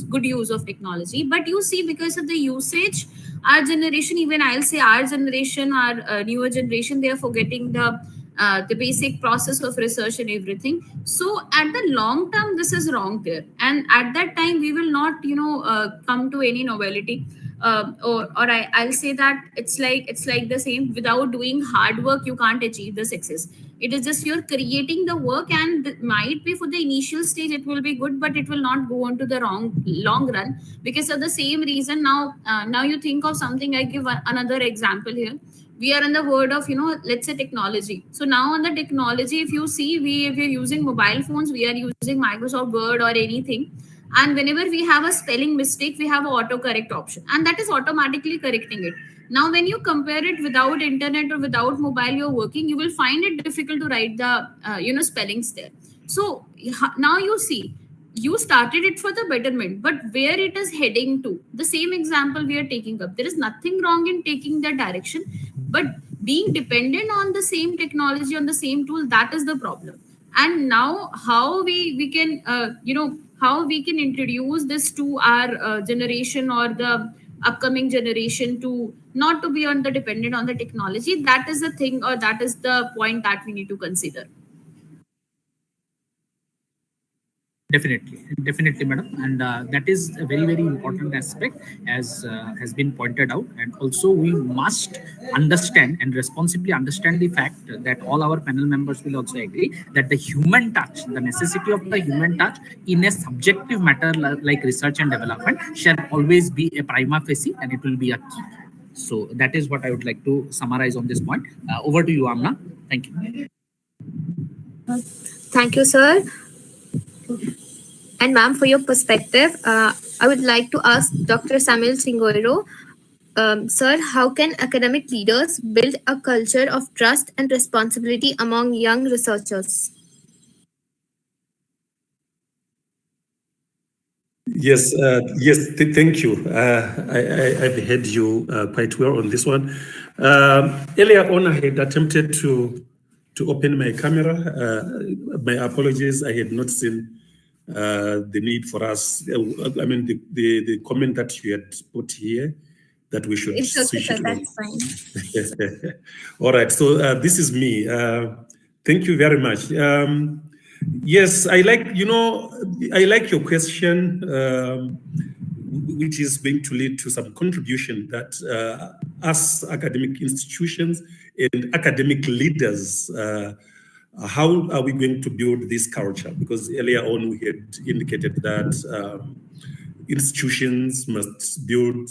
good use of technology. But you see, because of the usage, our generation, even I'll say our generation, our newer generation, they are forgetting the basic process of research and everything. So at the long term, this is wrong there, and at that time we will not come to any novelty. I'll say that it's like the same. Without doing hard work, you can't achieve the success. It is just you're creating the work, and might be for the initial stage it will be good, but it will not go on to the long run, because of the same reason. Now you think of something. I give another example here. We are in the word of let's say technology. So now on the technology, if you see, we're using mobile phones, we are using Microsoft Word or anything, and whenever we have a spelling mistake, we have an autocorrect option, and that is automatically correcting it. Now when you compare it without internet or without mobile you're working, you will find it difficult to write the spellings there. So now you see, you started it for the betterment, but where it is heading to, the same example we are taking up, there is nothing wrong in taking that direction, but being dependent on the same technology, on the same tool, that is the problem. And now how we can how we can introduce this to our generation or the upcoming generation, to not to be on the dependent on the technology, that is the thing, or that is the point that we need to consider. Definitely, madam, and that is a very important aspect, as has been pointed out. And also, we must understand and responsibly understand the fact that all our panel members will also agree that the human touch, the necessity of the human touch in a subjective matter like research and development, shall always be a prima facie, and it will be a key. So that is what I would like to summarize on this point. Over to you, Amna. Thank you. Thank you, sir. And ma'am, for your perspective, I would like to ask Dr. Samuel Chingoiro, sir, how can academic leaders build a culture of trust and responsibility among young researchers? Yes, thank you. I've heard you quite well on this one. Earlier on, I had attempted to open my camera. My apologies, I had not seen the need for us. I mean, the comment that you had put here, that we should switch it on. That's fine. All right, so this is me. Thank you very much. Yes, I like your question, which is going to lead to some contribution that us academic institutions and academic leaders, how are we going to build this culture? Because earlier on we had indicated that institutions must build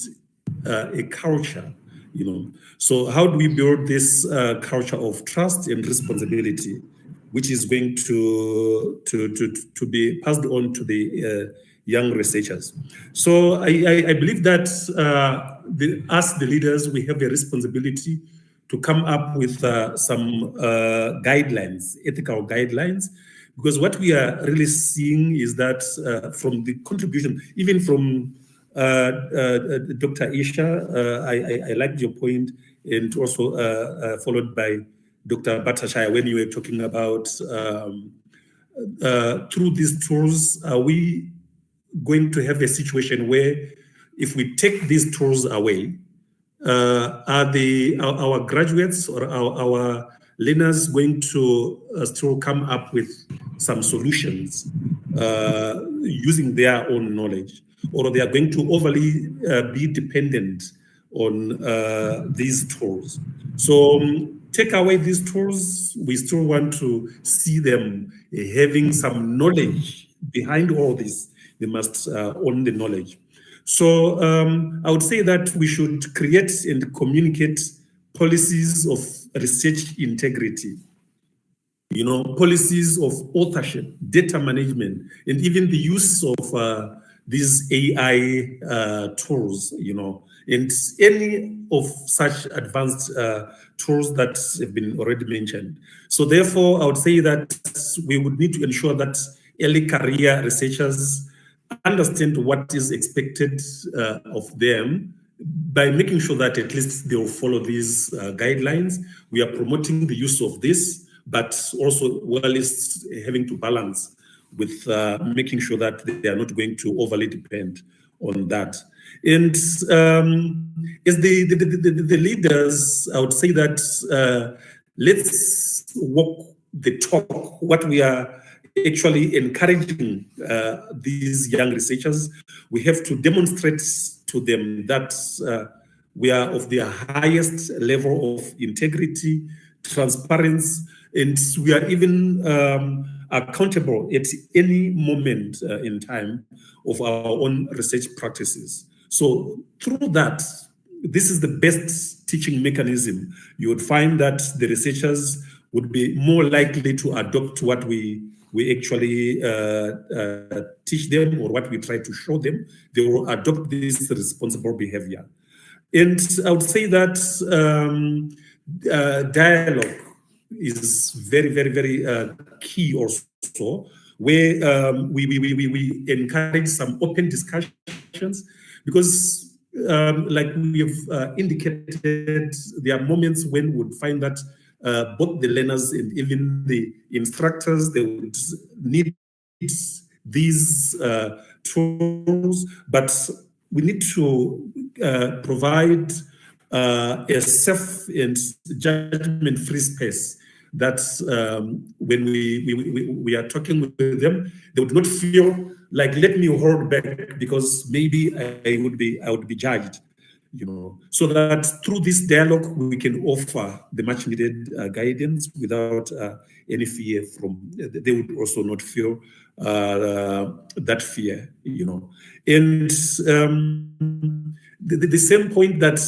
a culture, So how do we build this culture of trust and responsibility, which is going to be passed on to the young researchers? So I believe that us, the leaders, we have a responsibility to come up with some guidelines, ethical guidelines, because what we are really seeing is that from the contribution, even from Dr. Isha, I liked your point, and also followed by Dr. Bhattacharyya, when you were talking about through these tools, are we going to have a situation where if we take these tools away, are our graduates or our learners going to still come up with some solutions using their own knowledge, or they are going to overly be dependent on these tools? So take away these tools, we still want to see them having some knowledge behind all this. They must own the knowledge. So I would say that we should create and communicate policies of research integrity, policies of authorship, data management, and even the use of these AI tools, and any of such advanced tools that have been already mentioned. So therefore, I would say that we would need to ensure that early career researchers understand what is expected of them by making sure that at least they will follow these guidelines. We are promoting the use of this, but also is having to balance with making sure that they are not going to overly depend on that. And as the leaders, I would say that let's walk the talk. What we are actually encouraging these young researchers, we have to demonstrate to them that we are of the highest level of integrity, transparency, and we are even accountable at any moment in time of our own research practices. So through that, this is the best teaching mechanism. You would find that the researchers would be more likely to adopt what we actually teach them or what we try to show them. They will adopt this responsible behavior. And I would say that dialogue is very, very, very key also, where we encourage some open discussions, because like we have indicated, there are moments when we would find that both the learners and even the instructors, they would need these tools, but we need to provide a safe and judgment-free space that when we are talking with them, they would not feel like, let me hold back because maybe I would be judged. So that through this dialogue, we can offer the much needed guidance without any fear they would also not feel that fear, And the same point that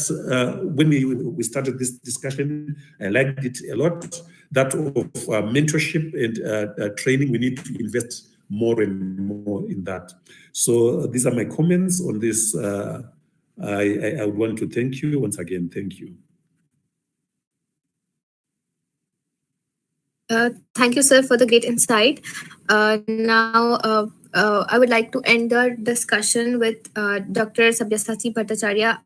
when we started this discussion, I liked it a lot, that of mentorship and training, we need to invest more and more in that. So these are my comments on this. I would want to thank you once again. Thank you. Thank you, sir, for the great insight. Now, I would like to end the discussion with Dr. Sabyasachi Bhattacharya.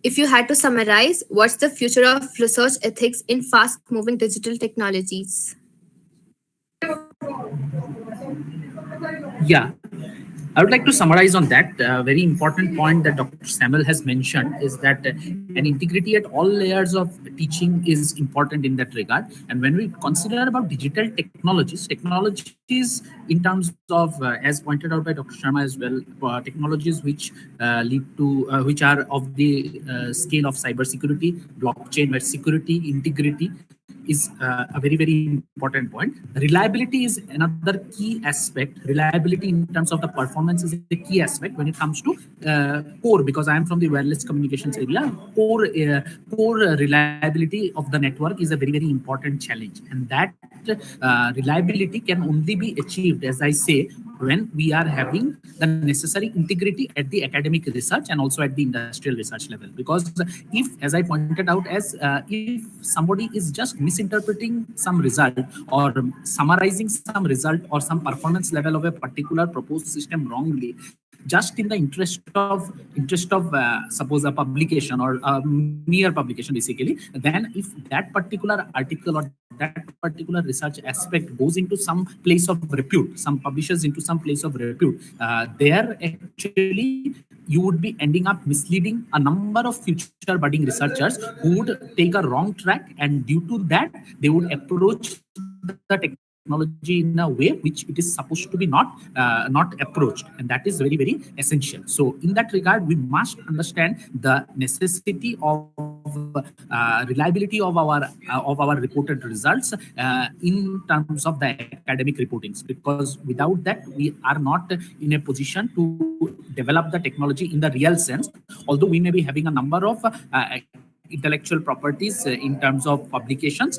If you had to summarize, what's the future of research ethics in fast-moving digital technologies? Yeah, I would like to summarize on that. Very important point that Dr. Samuel has mentioned is that an integrity at all layers of teaching is important in that regard. And when we consider about digital technologies in terms of, as pointed out by Dr. Sharma as well, technologies which lead to, which are of the scale of cybersecurity, blockchain, where security, integrity is a very, very important point. Reliability is another key aspect. Reliability in terms of the performance is a key aspect when it comes to core, because I am from the wireless communications area. Core reliability of the network is a very, very important challenge. And that reliability can only be achieved, as I say, when we are having the necessary integrity at the academic research and also at the industrial research level. Because if, as I pointed out, if somebody is just misinterpreting some result or summarizing some result or some performance level of a particular proposed system wrongly, just in the interest of suppose a publication or a mere publication basically, then if that particular article or that particular research aspect goes into some place of repute, some publishers into some place of repute, there actually you would be ending up misleading a number of future budding researchers who would take a wrong track, and due to that they would approach the technology in a way which it is supposed to be not approached, and that is very, very essential. So in that regard, we must understand the necessity of reliability of our reported results in terms of the academic reportings, because without that we are not in a position to develop the technology in the real sense. Although we may be having a number of intellectual properties in terms of publications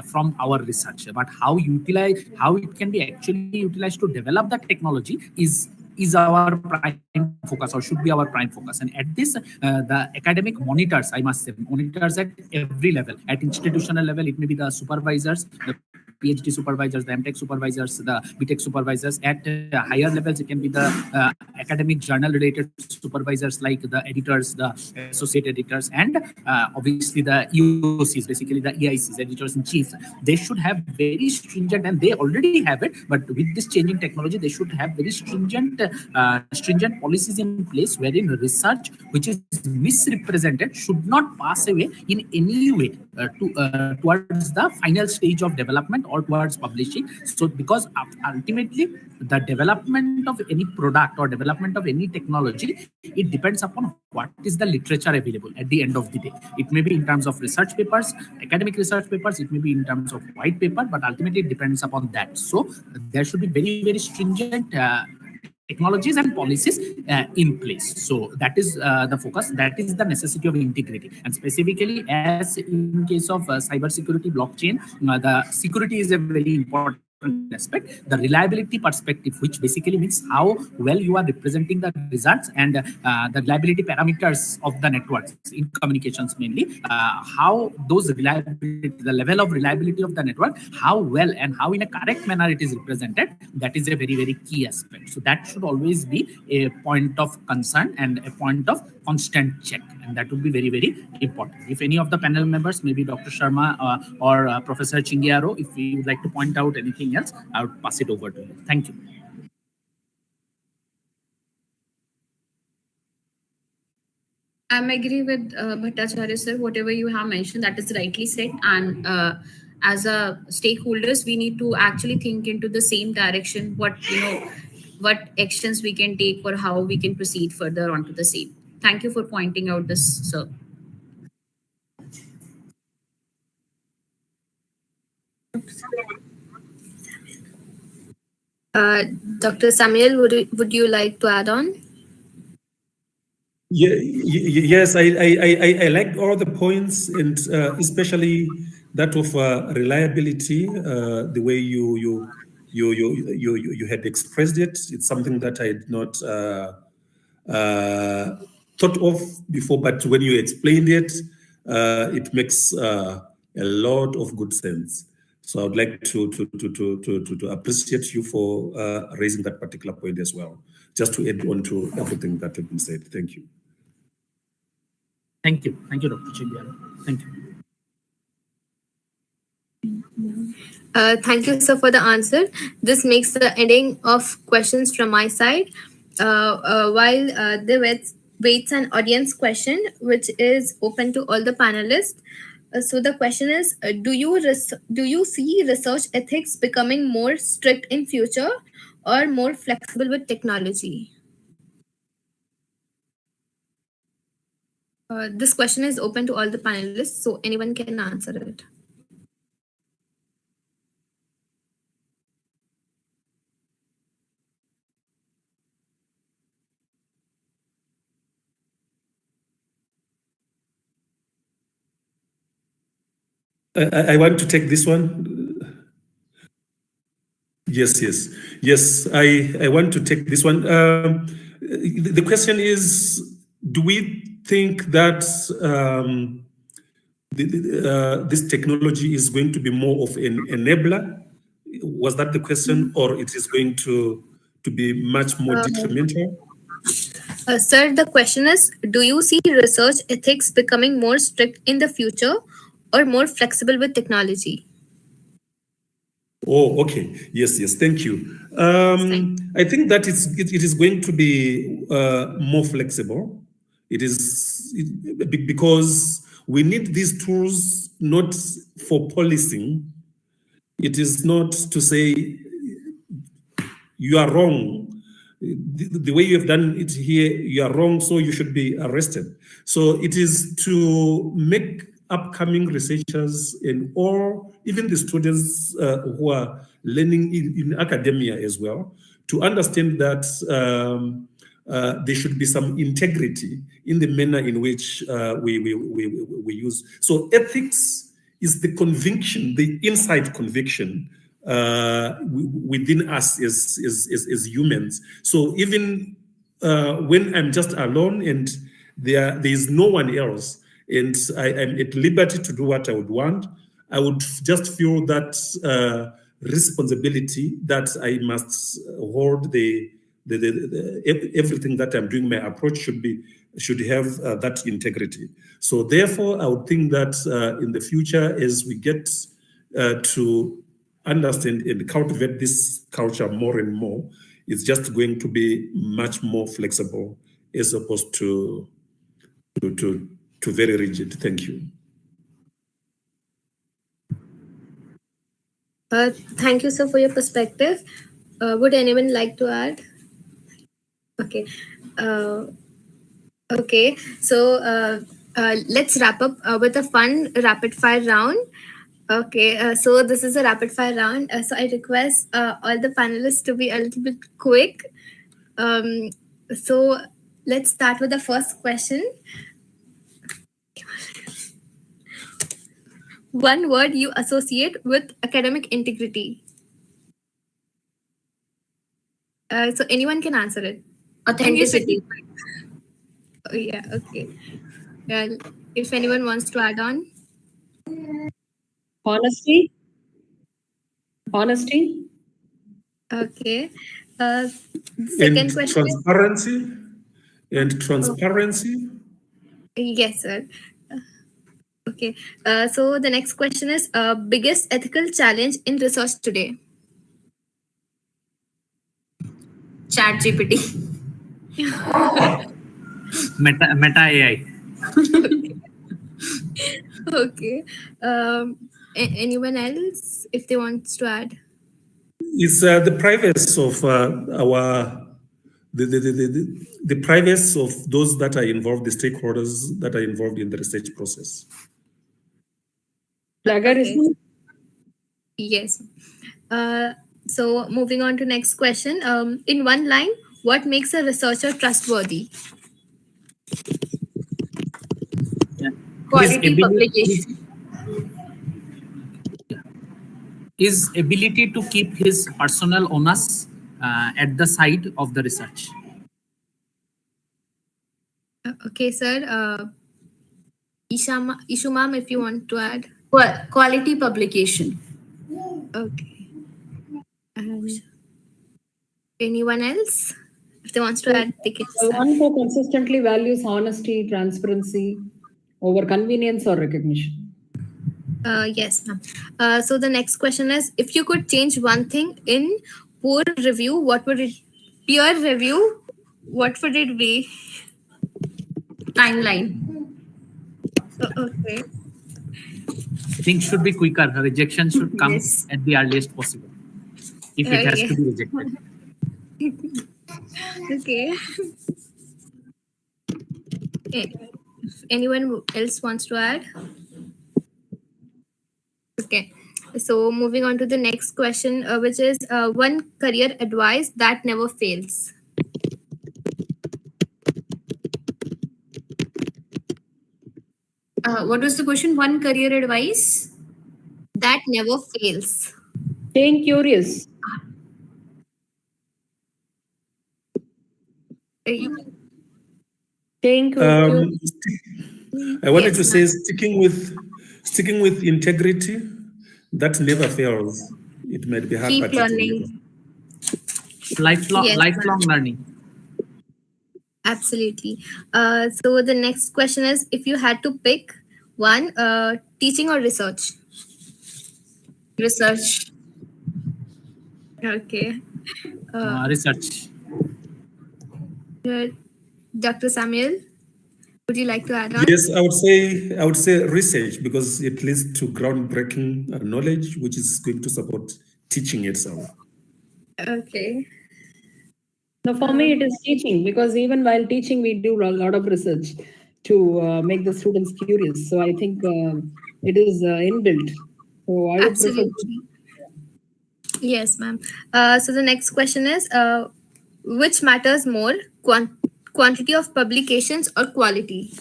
from our research, but how it can be actually utilized to develop the technology is our prime focus, or should be our prime focus. And at this, the academic monitors, I must say, monitors at every level. At institutional level, it may be the supervisors, the PhD supervisors, the MTech supervisors, the BTech supervisors. At higher levels, it can be the academic journal-related supervisors like the editors, the associate editors, and obviously the EOCs, basically the EICs, editors-in-chief. They should have very stringent, and they already have it, but with this changing technology, they should have very stringent policies in place wherein research which is misrepresented should not pass away in any way towards the final stage of development or towards publishing. So because ultimately the development of any product or development of any technology, it depends upon what is the literature available at the end of the day. It may be in terms of research papers, academic research papers, it may be in terms of white paper, but ultimately it depends upon that. So there should be very, very stringent technologies and policies in place. So that is the focus, that is the necessity of integrity. And specifically, as in case of cybersecurity blockchain, the security is a very important aspect. The reliability perspective, which basically means how well you are representing the results, and the reliability parameters of the networks in communications mainly, how those reliability, the level of reliability of the network, how well and how in a correct manner it is represented, that is a very, very key aspect. So that should always be a point of concern and a point of constant check, and that would be very, very important. If any of the panel members, maybe Dr. Sharma or Professor Chingoiro, if you would like to point out anything else, I would pass it over to you. Thank you. I agree with Bhattacharya sir. Whatever you have mentioned, that is rightly said. And as a stakeholders, we need to actually think into the same direction. What actions we can take or how we can proceed further onto the same. Thank you for pointing out this, sir. Dr. Samuel, would you like to add on? Yeah, yes, I liked all the points, and especially that of reliability, the way you had expressed it. It's something that I had not thought of before, but when you explained it, it makes a lot of good sense. So I would like to appreciate you for raising that particular point as well, just to add on to everything that has been said. Thank you. Thank you, Dr. Chingoiro. Thank you. Thank you, sir, for the answer. This makes the ending of questions from my side. While there waits an audience question, which is open to all the panelists. So the question is: Do you see research ethics becoming more strict in future, or more flexible with technology? This question is open to all the panelists, so anyone can answer it. I want to take this one. Yes. I want to take this one. The question is, do we think that this technology is going to be more of an enabler? Was that the question? Or it is going to to be much more detrimental. Sir, the question is, do you see research ethics becoming more strict in the future or more flexible with technology? Oh, okay. Yes, thank you. I think that it is going to be more flexible. Because we need these tools not for policing. It is not to say you are wrong. The way you have done it here, you are wrong, so you should be arrested. So it is to make upcoming researchers and all, even the students who are learning in academia as well, to understand that there should be some integrity in the manner in which we use. So ethics is the conviction, the inside conviction within us as humans. So even when I'm just alone and there is no one else, and I'm at liberty to do what I would want, I would just feel that responsibility that I must hold everything that I'm doing. My approach should have that integrity. So therefore, I would think that in the future, as we get to understand and cultivate this culture more and more, it's just going to be much more flexible as opposed to very rigid. Thank you. Thank you, sir, for your perspective. Would anyone like to add? Okay. Okay. So let's wrap up with a fun rapid fire round. Okay. So this is a rapid fire round. So I request all the panelists to be a little bit quick. So let's start with the first question. One word you associate with academic integrity. So anyone can answer it. Authenticity. Oh, yeah, okay. If anyone wants to add on. Honesty. Okay. And Second question. transparency. Yes, sir. Okay. So the next question is biggest ethical challenge in research today. ChatGPT. Meta AI. Okay. Anyone else, if they want to add? It's the privacy of the privacy of those that are involved, the stakeholders that are involved in the research process. Plagiarism. Okay. Yes. So moving on to next question. In one line, what makes a researcher trustworthy? Quality publication. His ability to keep his personal onus at the side of the research. Okay, sir. Ishu ma'am, if you want to add. Quality publication. Okay. Anyone else? If they wants to add, they can just add. One who consistently values honesty, transparency over convenience or recognition. Yes, ma'am. So the next question is, if you could change one thing in peer review, what would it be? Timeline. Okay. Things should be quicker. Rejection should come Yes. at the earliest possible. If it has to be rejected. Okay. If anyone else wants to add? Okay. So moving on to the next question, which is one career advice that never fails. What was the question? One career advice? That never fails. Staying curious. Staying curious. I wanted to say sticking with integrity, that never fails. It might be hard, Keep but it will learning. never. Yes, lifelong learning. absolutely. So the next question is, if you had to pick one, teaching or research? Research. Okay. Research. Uh, Dr. Samuel, would you like to add on? Yes, I would say research, because it leads to groundbreaking knowledge, which is going to support teaching itself. Okay. So for me, it is teaching, because even while teaching, we do a lot of research to make the students curious. So I think it is inbuilt. So I would prefer. Absolutely. Yes, ma'am. So the next question is, which matters more, quantity of publications or quality?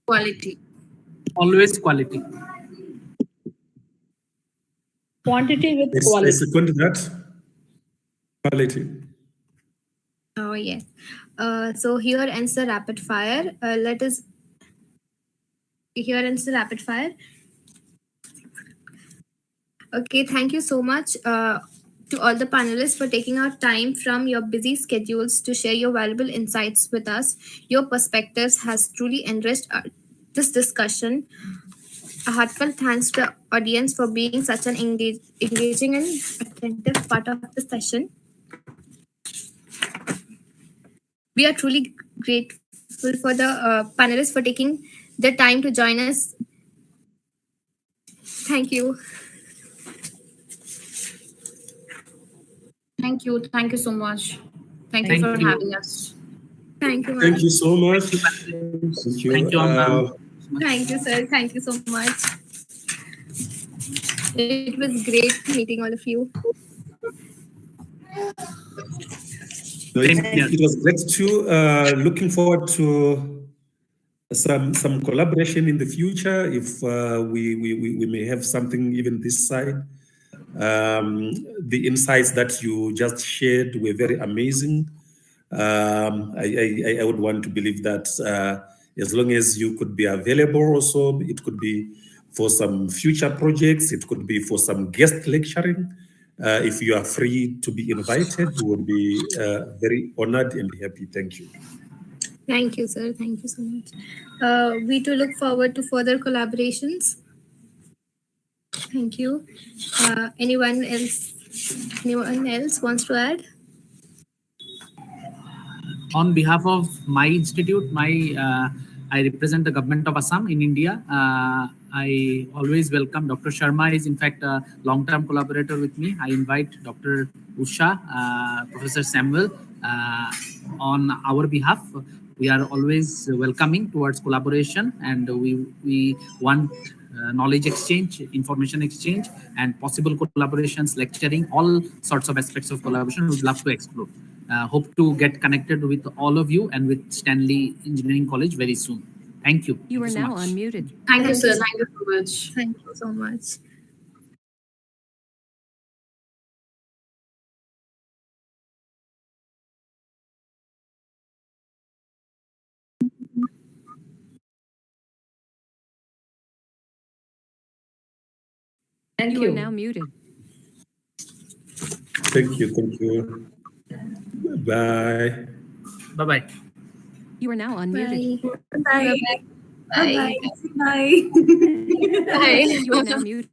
Quality. Always quality. Quantity with I quality. second that. Quality. Oh, yes. So here ends the rapid fire. Here ends the rapid fire. Okay, thank you so much to all the panelists for taking out time from your busy schedules to share your valuable insights with us. Your perspectives has truly enriched this discussion. A heartfelt thanks to the audience for being such an engaging and attentive part of the session. We are truly grateful for the panelists for taking the time to join us. Thank you. Thank you. Thank you so much. Thank you Thank for you. having us. Thank you, ma'am. Thank you so much. Thank Thank you. you, Amna. Thank you, sir. Thank you so much. It was great meeting all of you. It was great too. Looking forward to some collaboration in the future, if we may have something even this side. The insights that you just shared were very amazing. I would want to believe that as long as you could be available, also it could be for some future projects, it could be for some guest lecturing. If you are free to be invited, we would be very honored and happy. Thank you. Thank you, sir. Thank you so much. We too look forward to further collaborations. Thank you. Anyone else? Anyone else wants to add? On behalf of my institute, I represent the government of Assam in India. I always welcome Dr. Sharma is in fact a long-term collaborator with me. I invite Dr. Usha, Professor Samuel on our behalf. We are always welcoming towards collaboration, and we want knowledge exchange, information exchange, and possible collaborations, lecturing, all sorts of aspects of collaboration we'd love to explore. Hope to get connected with all of you and with Stanley Engineering College very soon. Thank you. You are Thank so now much. unmuted. Thank you, sir. Thank you so much. Thank you so much. Thank You are you. now muted. Thank you. Thank you. Bye. Bye-bye. You are now unmuted. Bye. Bye. Bye. Bye. Bye. You are now muted.